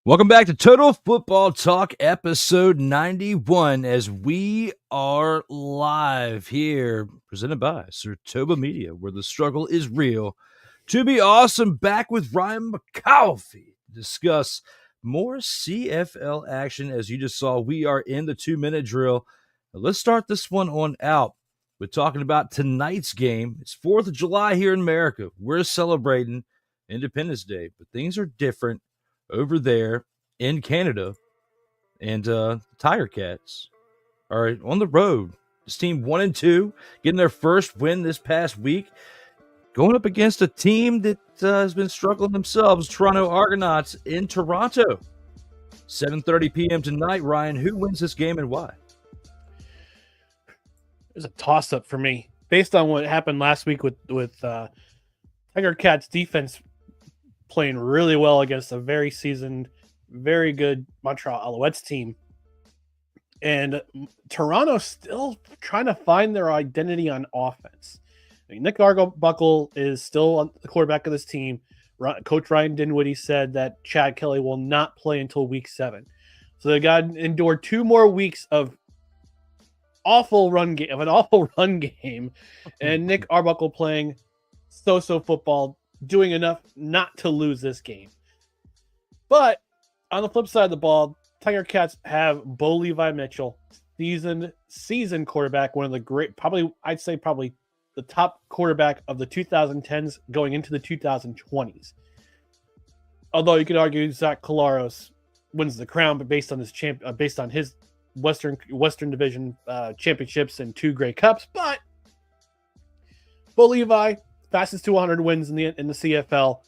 Speaker 1: Welcome back to Total Football Talk, episode 91, as we are live here, presented by Sartoba Media, where the struggle is real to be awesome. Back with Ryan McCarthy to discuss more CFL action. As you just saw, we are in the 2-minute drill. Now, let's start this one on out. We're talking about tonight's game. It's 4th of July here in America. We're celebrating Independence Day, but things are different over there in Canada, and Tiger Cats are on the road. This team 1-2, getting their first win this past week, going up against a team that has been struggling themselves, Toronto Argonauts in Toronto. 7:30 p.m. tonight. Ryan, who wins this game and why?
Speaker 2: It's a toss-up for me, based on what happened last week with Tiger Cats defense playing really well against a very seasoned, very good Montreal Alouettes team. And Toronto still trying to find their identity on offense. I mean, Nick Arbuckle is still the quarterback of this team. Coach Ryan Dinwiddie said that Chad Kelly will not play until week 7. So they got to endure 2 more weeks of an awful run game, and Nick Arbuckle playing so-so football, doing enough not to lose this game. But on the flip side of the ball, Tiger Cats have Bo Levi Mitchell, seasoned quarterback, one of the great, probably the top quarterback of the 2010s going into the 2020s. Although you could argue Zach Collaros wins the crown, but based on his Western Division championships and 2 Grey Cups. But Bo Levi, fastest to 100 wins in the CFL.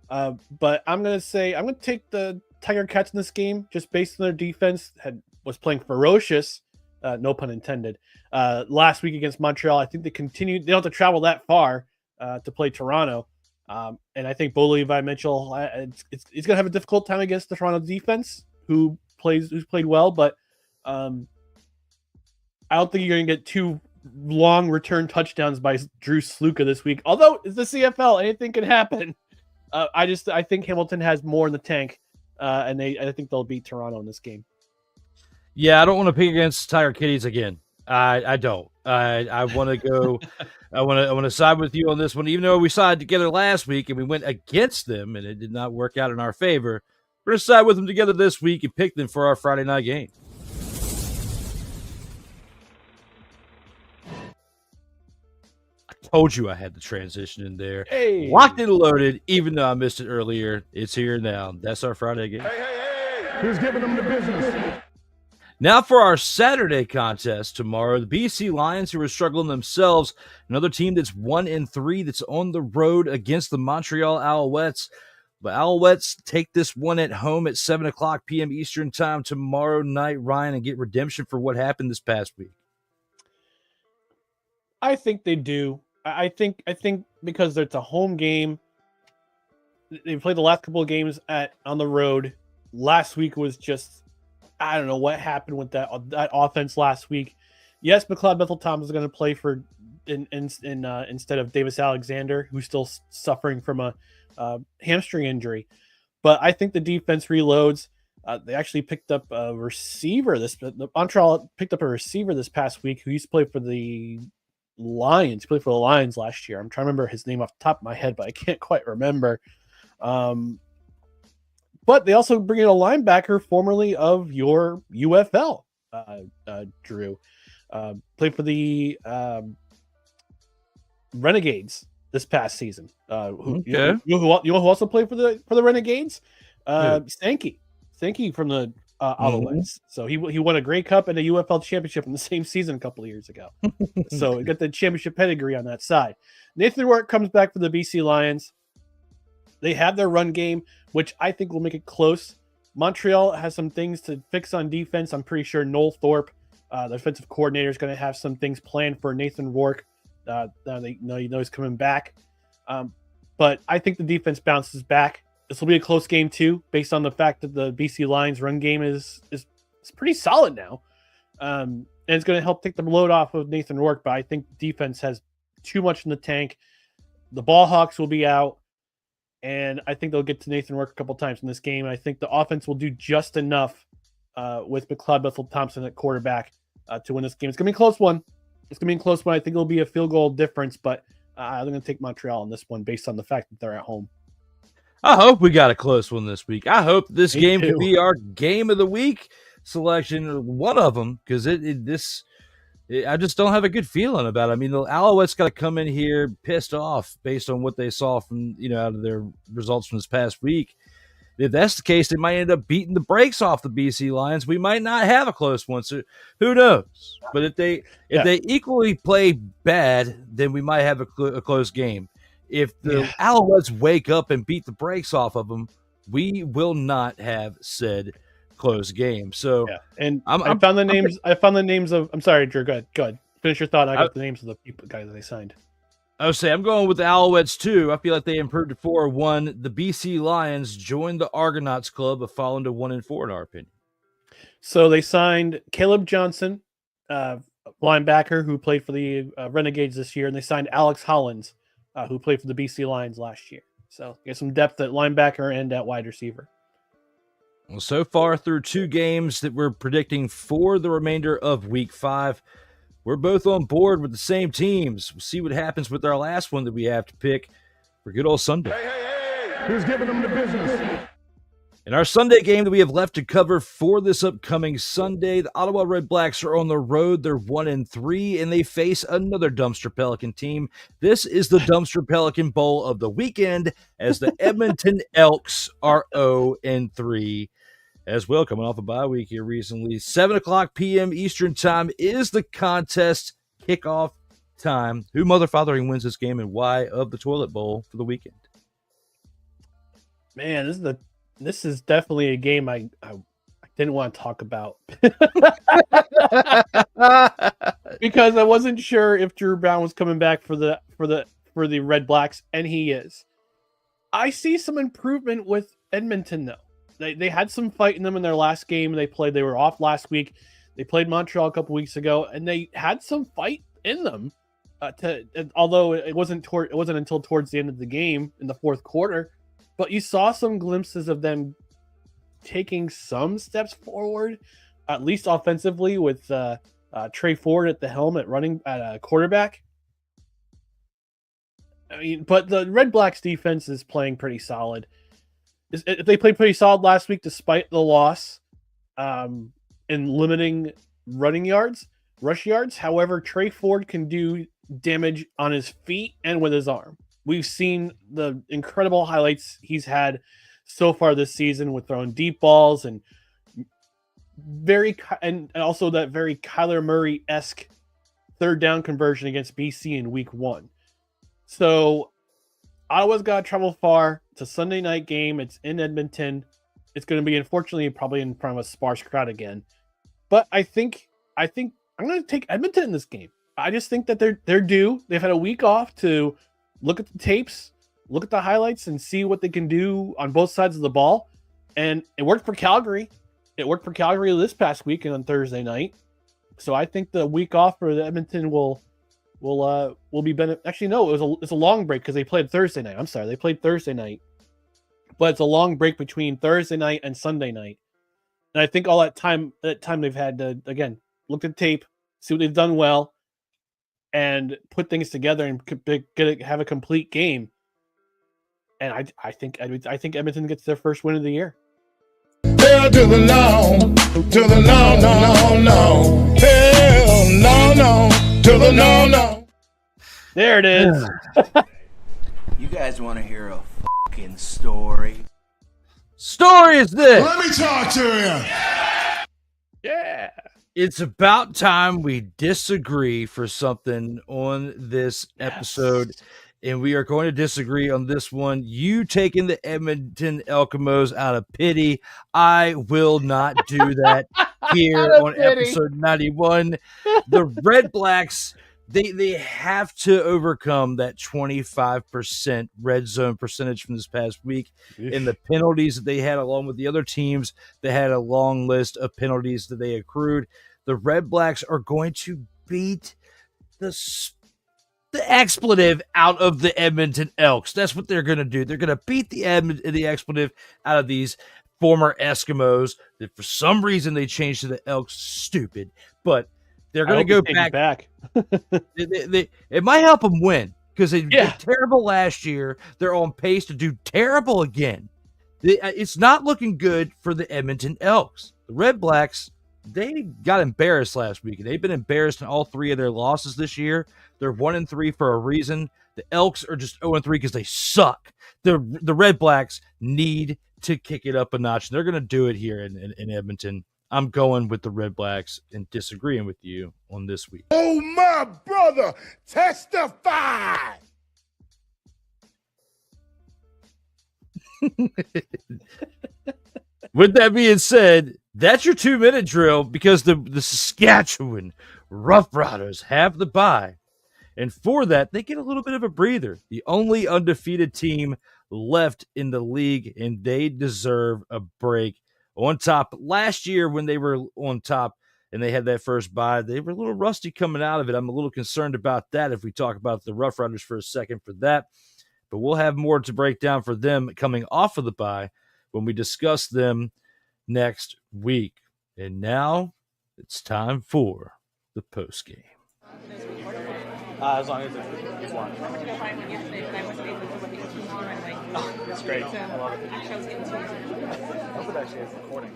Speaker 2: But I'm going to take the Tiger Cats in this game just based on their defense. Was playing ferocious, no pun intended, last week against Montreal. I think they don't have to travel that far to play Toronto. And I think Bo Levi Mitchell, he's going to have a difficult time against the Toronto defense, who's played well, but I don't think you're going to get 2 long return touchdowns by Drew Sluka this week. Although it's the CFL, anything can happen. I think Hamilton has more in the tank, and I think they'll beat Toronto in this game.
Speaker 1: Yeah, I don't want to pick against Tiger Kitties again. I don't. I want to go. I want to side with you on this one, even though we sided together last week and we went against them and it did not work out in our favor. We're going to side with them together this week and pick them for our Friday night game. Told you I had the transition in there.
Speaker 2: Hey.
Speaker 1: Locked and loaded, even though I missed it earlier. It's here now. That's our Friday game.
Speaker 10: Who's giving them the business?
Speaker 1: Now for our Saturday contest tomorrow, the BC Lions, who are struggling themselves, another team that's 1-3 that's on the road against the Montreal Alouettes. The Alouettes take this one at home at 7:00 p.m. Eastern time tomorrow night, Ryan, and get redemption for what happened this past week.
Speaker 2: I think they do. I think because it's a home game, they played the last couple of games on the road. Last week was just, I don't know what happened with that offense last week. Yes, McLeod Bethel-Thomas is going to play for instead of Davis Alexander, who's still suffering from a hamstring injury. But I think the defense reloads. They actually picked up a receiver. Montreal picked up a receiver this past week who used to play for the Lions. He played for the Lions last year. I'm trying to remember his name off the top of my head, but I can't quite remember. But they also bring in a linebacker formerly of your UFL, Drew. Played for the Renegades this past season. You know who also played for the Renegades? Sankey Sankey from the Alouettes. So he won a Grey Cup and a UFL championship in the same season a couple of years ago. So he got the championship pedigree on that side. Nathan Rourke comes back for the BC Lions. They have their run game, which I think will make it close. Montreal has some things to fix on defense. I'm pretty sure Noel Thorpe, the defensive coordinator, is going to have some things planned for Nathan Rourke. They know he's coming back. But I think the defense bounces back. This will be a close game too, based on the fact that the BC Lions run game is pretty solid now. And it's going to help take the load off of Nathan Rourke, but I think defense has too much in the tank. The ball hawks will be out, and I think they'll get to Nathan Rourke a couple times in this game. I think the offense will do just enough with McLeod Bethel-Thompson at quarterback to win this game. It's going to be a close one. I think it'll be a field goal difference, but I'm going to take Montreal on this one based on the fact that they're at home.
Speaker 1: I hope we got a close one this week. I hope this game could be our game of the week selection, one of them, because I just don't have a good feeling about it. I mean, the Alouettes got to come in here pissed off based on what they saw from out of their results from this past week. If that's the case, they might end up beating the brakes off the BC Lions. We might not have a close one, so who knows? But if they equally play bad, then we might have a close game. If the Alouettes wake up and beat the brakes off of them, we will not have said close game. So,
Speaker 2: and I found the names. I found the names of. I'm sorry, Drew. Go ahead. Finish your thought. I got the names of the guys that they signed.
Speaker 1: I would say I'm going with the Alouettes too. I feel like they improved to 4-1. The BC Lions joined the Argonauts club of falling to 1-4 in our opinion.
Speaker 2: So they signed Caleb Johnson, linebacker who played for the Renegades this year, and they signed Alex Hollins, who played for the BC Lions last year. So get some depth at linebacker and at wide receiver.
Speaker 1: Well, so far through 2 games that we're predicting for the remainder of Week 5, we're both on board with the same teams. We'll see what happens with our last one that we have to pick for good old Sunday.
Speaker 4: Hey, who's giving them the business?
Speaker 1: In our Sunday game that we have left to cover for this upcoming Sunday, the Ottawa Redblacks are on the road. They're 1-3, and they face another Dumpster Pelican team. This is the Dumpster Pelican Bowl of the weekend, as the Edmonton Elks are 0-3 as well, coming off a bye week here recently. 7:00 p.m. Eastern time is the contest kickoff time. Who motherfathering wins this game and why of the Toilet Bowl for the weekend?
Speaker 2: Man, this is definitely a game I didn't want to talk about because I wasn't sure if Drew Brown was coming back for the Redblacks, and he is. I see some improvement with Edmonton though. They had some fight in them in their last game they played. They were off last week. They played Montreal a couple weeks ago, and they had some fight in them. Although it wasn't until towards the end of the game in the fourth quarter. But you saw some glimpses of them taking some steps forward, at least offensively, with Trey Ford at the helm at quarterback. I mean, but the Redblacks defense is playing pretty solid. They played pretty solid last week despite the loss in limiting rush yards. However, Trey Ford can do damage on his feet and with his arm. We've seen the incredible highlights he's had so far this season with throwing deep balls and also that very Kyler Murray-esque third down conversion against BC in week 1. So Ottawa's got to travel far. It's a Sunday night game. It's in Edmonton. It's going to be, unfortunately, probably in front of a sparse crowd again. But I think I'm going to take Edmonton in this game. I just think that they're due. They've had a week off to look at the tapes, look at the highlights, and see what they can do on both sides of the ball. And it worked for Calgary. It worked for Calgary this past week and on Thursday night. So I think the week off for the Edmonton will be actually no, it's a long break because they played Thursday night. I'm sorry, they played Thursday night, but it's a long break between Thursday night and Sunday night. And I think all that time they've had to again look at tape, see what they've done well, and put things together and have a complete game. And I think Edmonton gets their first win of the year.
Speaker 4: Hell to the no, to the no, no, no, no. Hell no, to the no.
Speaker 2: There it is.
Speaker 14: You guys want to hear a fucking story?
Speaker 1: story is this?
Speaker 4: Let me talk to you.
Speaker 2: Yeah.
Speaker 1: It's about time we disagree for something on this episode, and we are going to disagree on this one. You taking the Edmonton Elkamos out of pity. I will not do that here on episode 91. The Redblacks, they have to overcome that 25% red zone percentage from this past week. And the penalties that they had, along with the other teams, they had a long list of penalties that they accrued. The Redblacks are going to beat the expletive out of the Edmonton Elks. That's what they're going to do. They're going to beat the expletive out of these former Eskimos that for some reason they changed to the Elks. Stupid. But they're going to go back. It might help them win because they did terrible last year. They're on pace to do terrible again. It's not looking good for the Edmonton Elks. The Redblacks, they got embarrassed last week, and they've been embarrassed in all three of their losses this year. They're 1-3 for a reason. The Elks are just 0-3 because they suck. The Redblacks need to kick it up a notch. They're going to do it here in Edmonton. I'm going with the Redblacks and disagreeing with you on this week.
Speaker 4: Oh, my brother, testify.
Speaker 1: With that being said, that's your 2-minute drill because the Saskatchewan Roughriders have the bye. And for that, they get a little bit of a breather. The only undefeated team left in the league, and they deserve a break. On top, last year when they were on top and they had that first bye, they were a little rusty coming out of it. I'm a little concerned about that if we talk about the Roughriders for a second for that. But we'll have more to break down for them coming off of the bye when we discuss them next week. And now it's time for the post game.
Speaker 2: As long as it's long. Oh, that's great. I love it. I hope it actually is recording.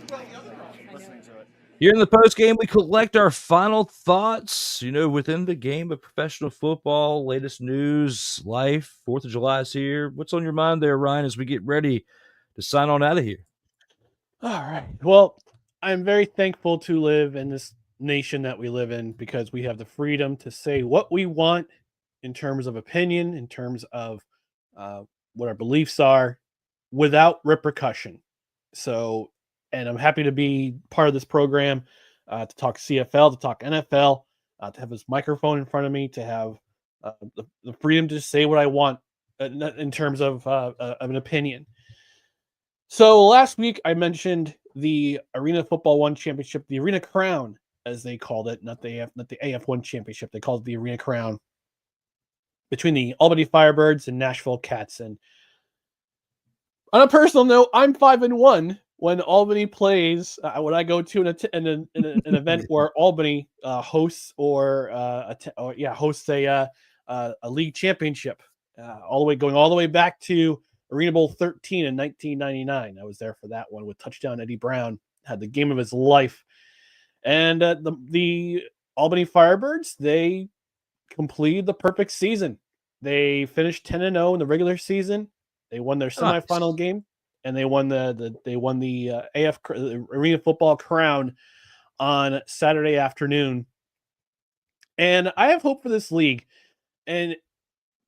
Speaker 2: Listening to it.
Speaker 1: Here in the post game, we collect our final thoughts, within the game of professional football, latest news, life, 4th of July is here. What's on your mind there, Ryan, as we get ready to sign on out of here?
Speaker 2: All right. Well, I'm very thankful to live in this nation that we live in because we have the freedom to say what we want in terms of opinion, in terms of what our beliefs are without repercussion. So, and I'm happy to be part of this program to talk CFL, to talk NFL, to have this microphone in front of me, to have the freedom to say what I want in terms of an opinion. So last week I mentioned the Arena Football One Championship, the Arena Crown, as they called it, not the AF1 Championship. They called it the Arena Crown, between the Albany Firebirds and Nashville Cats. And on a personal note, I'm 5-1 when Albany plays. When I go to an event where Albany hosts hosts a league championship, going all the way back to Arena Bowl 13 in 1999. I was there for that one with touchdown Eddie Brown. Had the game of his life. And the Albany Firebirds, they completed the perfect season. They finished 10-0 in the regular season. They won their semifinal game, and they won the AF Arena Football Crown on Saturday afternoon. And I have hope for this league. And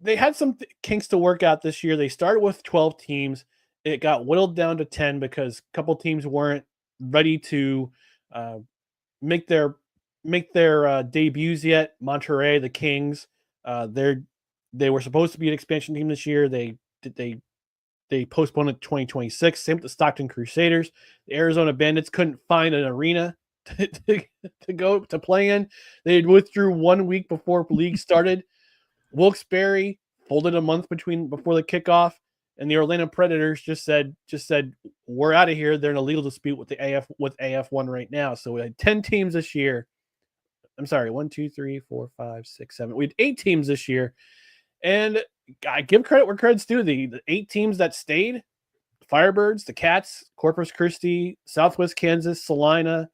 Speaker 2: they had some kinks to work out this year. They started with 12 teams. It got whittled down to 10 because a couple teams weren't ready to make their debuts yet. Montreal, the Kings, they were supposed to be an expansion team this year. They postponed it to 2026. Same with the Stockton Crusaders. The Arizona Bandits couldn't find an arena to go to play in. They withdrew 1 week before the league started. Wilkes-Barre folded a month before the kickoff, and the Orlando Predators just said we're out of here. They're in a legal dispute with AF1 right now. So we had 10 teams this year. I'm sorry, 1, 2, 3, 4, 5, 6, 7. We had 8 teams this year, and I give credit where credit's due. The 8 teams that stayed: Firebirds, the Cats, Corpus Christi, Southwest Kansas, Salina,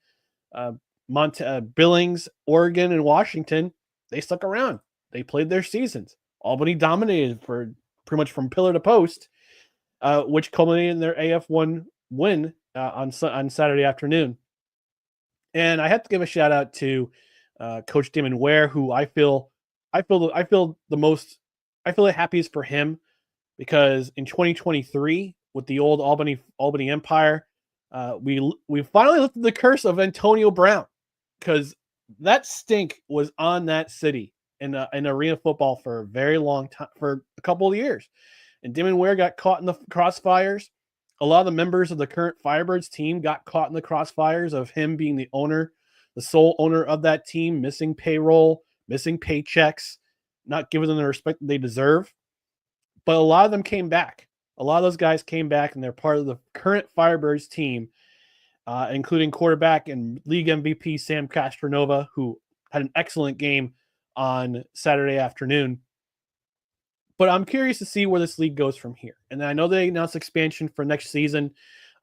Speaker 2: Billings, Oregon, and Washington. They stuck around. They played their seasons. Albany dominated for pretty much from pillar to post, which culminated in their AF1 win on Saturday afternoon. And I have to give a shout out to Coach Damon Ware, who I feel the happiest for him, because in 2023 with the old Albany Empire, we finally lifted the curse of Antonio Brown, because that stink was on that city in arena football for a very long time, for a couple of years. And Damon Ware got caught in the crossfires. A lot of the members of the current Firebirds team got caught in the crossfires of him being the sole owner of that team, missing payroll, missing paychecks, not giving them the respect that they deserve. But a lot of them came back. A lot of those guys came back, and they're part of the current Firebirds team, including quarterback and league MVP Sam Castronova, who had an excellent game on Saturday afternoon. But I'm curious to see where this league goes from here. And I know they announced expansion for next season.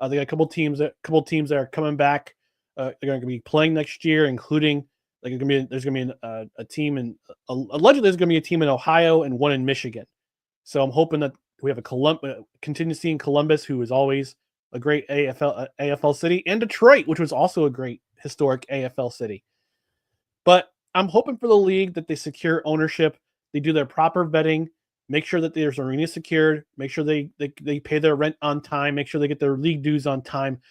Speaker 2: They got a couple teams that are coming back. They're going to be playing next year, including there's going to be a team in allegedly there's going to be a team in Ohio and one in Michigan. So I'm hoping that we have a contingency in Columbus, who is always a great AFL city, and Detroit, which was also a great historic AFL city. But I'm hoping for the league that they secure ownership, they do their proper vetting, make sure that there's arena secured, make sure they pay their rent on time, make sure they get their league dues on time.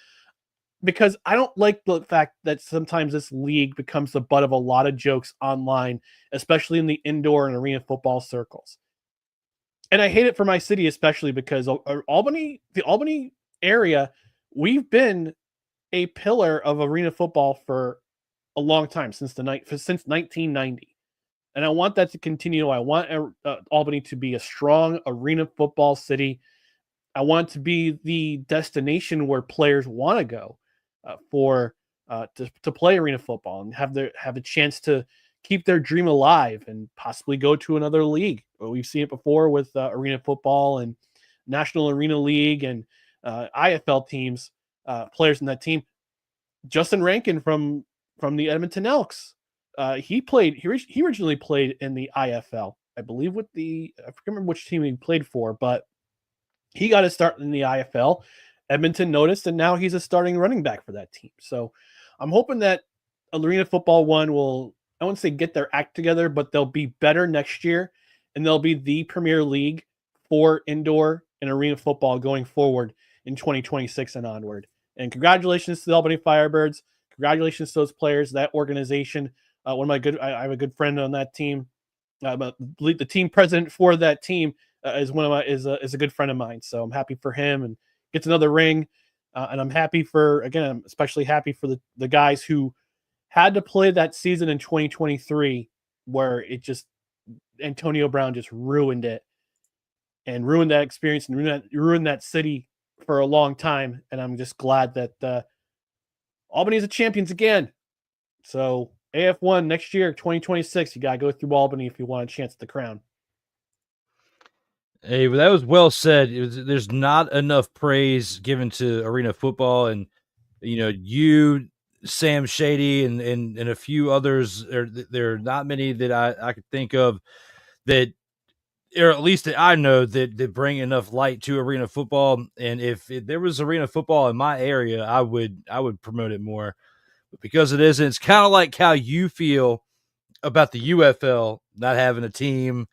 Speaker 2: Because I don't like the fact that sometimes this league becomes the butt of a lot of jokes online, especially in the indoor and arena football circles. And I hate it for my city, especially because the Albany area, we've been a pillar of arena football for a long time, since 1990. And I want that to continue. I want Albany to be a strong arena football city. I want it to be the destination where players want to go to play arena football and have a chance to keep their dream alive and possibly go to another league. We've seen it before with arena football and National Arena League and IFL teams, players in that team. Justin Rankin from the Edmonton Elks, he originally played in the IFL, I believe, I forget remember which team he played for, but he got his start in the IFL. Edmonton noticed, and now he's a starting running back for that team. So I'm hoping that Arena Football 1 will, I won't say get their act together, but they'll be better next year, and they'll be the premier league for indoor and arena football going forward in 2026 and onward. And congratulations to the Albany Firebirds. Congratulations to those players, that organization. I have a good friend on that team. The team president for that team is a good friend of mine. So I'm happy for him and gets another ring. And I'm especially happy for the guys who had to play that season in 2023 where Antonio Brown just ruined it and ruined that experience and ruined that city for a long time. And I'm just glad that Albany is the champions again. So AF1 next year, 2026, you got to go through Albany if you want a chance at the crown.
Speaker 1: Hey, that was well said. There's not enough praise given to arena football, and you, Sam Shady, and a few others. There are not many that I could think of that, or at least that I know that bring enough light to arena football. And if there was arena football in my area, I would promote it more. But because it isn't, it's kind of like how you feel about the UFL not having a team,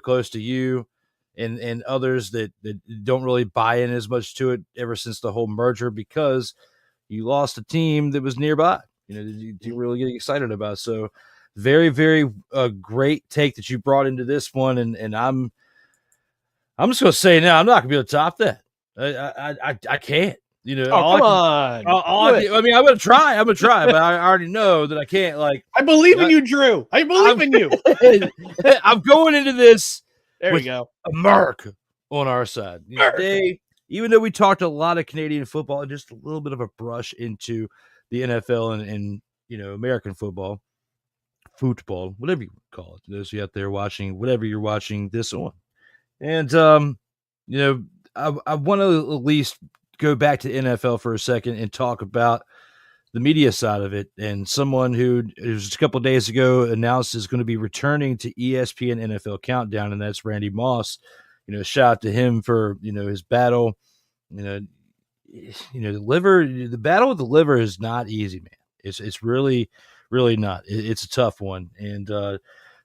Speaker 1: close to you. And others that don't really buy in as much to it ever since the whole merger, because you lost a team that was nearby, you really get excited about. So very, very great take that you brought into this one. And I'm just going to say now, I'm not going to be able to top that. I can't,
Speaker 2: come on.
Speaker 1: I'm going to try, but I already know that I can't.
Speaker 2: I believe in you, Drew. I believe in you.
Speaker 1: I'm going into this.
Speaker 2: There we go.
Speaker 1: America on our side. Today, even though we talked a lot of Canadian football and just a little bit of a brush into the NFL and American football, whatever you call it, those of you out there watching, whatever you're watching this on. And, I want to at least go back to NFL for a second and talk about the media side of it. And someone who just a couple of days ago announced is going to be returning to ESPN NFL Countdown, and that's Randy Moss. Shout out to him for his battle. the battle with the liver is not easy, man. It's really, really not. It's a tough one. And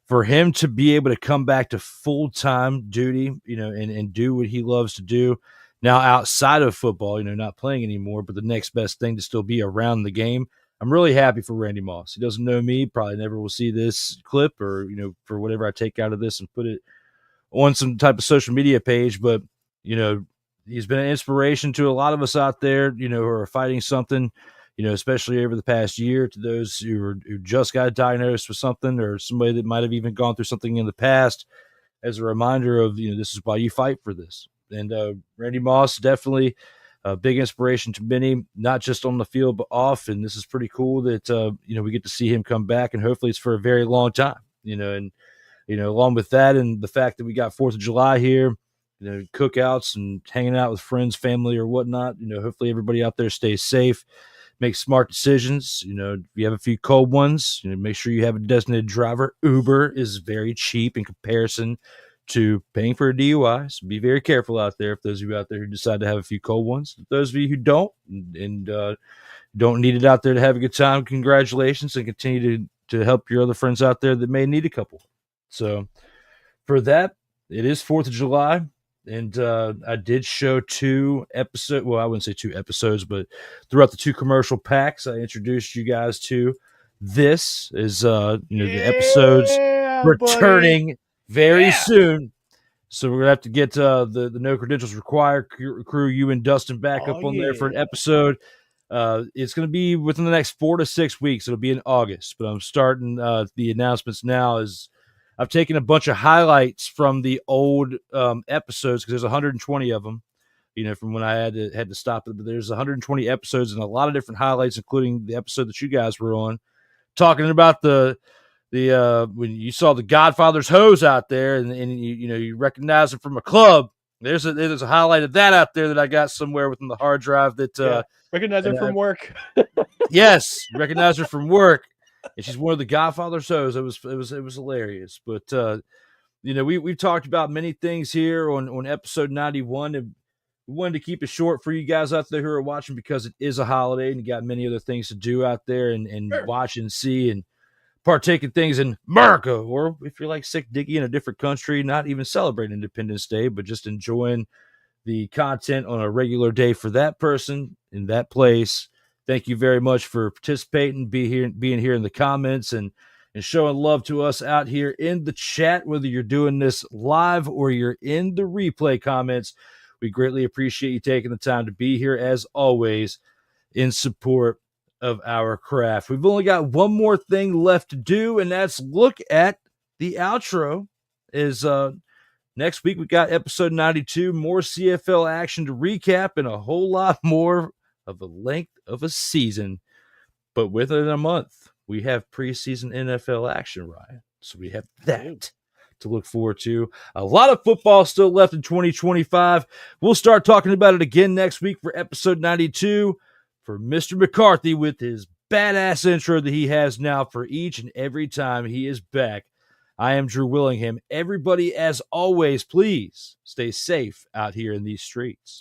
Speaker 1: for him to be able to come back to full-time duty, and do what he loves to do now outside of football, not playing anymore, but the next best thing to still be around the game. I'm really happy for Randy Moss. He doesn't know me, probably never will see this clip or, for whatever I take out of this and put it on some type of social media page. But, he's been an inspiration to a lot of us out there, who are fighting something, especially over the past year, to those who just got diagnosed with something or somebody that might have even gone through something in the past, as a reminder of, this is why you fight for this. And Randy Moss, definitely a big inspiration to many, not just on the field, but off. And this is pretty cool that, we get to see him come back, and hopefully it's for a very long time, and, along with that and the fact that we got 4th of July here, cookouts and hanging out with friends, family, or whatnot. Hopefully everybody out there stays safe, make smart decisions. If you have a few cold ones, make sure you have a designated driver. Uber is very cheap in comparison to paying for a DUI. So be very careful out there. If those of you out there who decide to have a few cold ones, those of you who don't and don't need it out there to have a good time, congratulations, and continue to help your other friends out there that may need a couple. So for that, it is 4th of July. And I did show 2 episodes. Well, I wouldn't say 2 episodes, but throughout the 2 commercial packs, I introduced you guys to. This is, the episodes returning very soon. So we're going to have to get the No Credentials Required crew, you and Dustin, back up on there for an episode. It's going to be within the next 4 to 6 weeks. It'll be in August. But I'm starting the announcements now. I've taken a bunch of highlights from the old episodes, because there's 120 of them, from when I had to stop it. But there's 120 episodes and a lot of different highlights, including the episode that you guys were on, talking about the when you saw the Godfather's hose out there, and you recognize it from a club. There's a highlight of that out there that I got somewhere within the hard drive that
Speaker 2: recognize her from work.
Speaker 1: Yes, recognize her from work. And she's one of the Godfather's hoes. It was hilarious. But we've talked about many things here on episode 91, and we wanted to keep it short for you guys out there who are watching, because it is a holiday and you got many other things to do out there and watch and see and partake in things in America, or if you're like Sick Dicky in a different country, not even celebrating Independence Day, but just enjoying the content on a regular day for that person in that place. Thank you very much for participating, being here in the comments, and showing love to us out here in the chat, whether you're doing this live or you're in the replay comments. We greatly appreciate you taking the time to be here, as always, in support of our craft. We've only got one more thing left to do, and that's look at the outro. Next week we got episode 92, more CFL action to recap, and a whole lot more of the length of a season. But within a month, we have preseason NFL action, Ryan. So we have that to look forward to. A lot of football still left in 2025. We'll start talking about it again next week for episode 92. For Mr. McCarthy with his badass intro that he has now for each and every time he is back, I am Drew Willingham. Everybody, as always, please stay safe out here in these streets.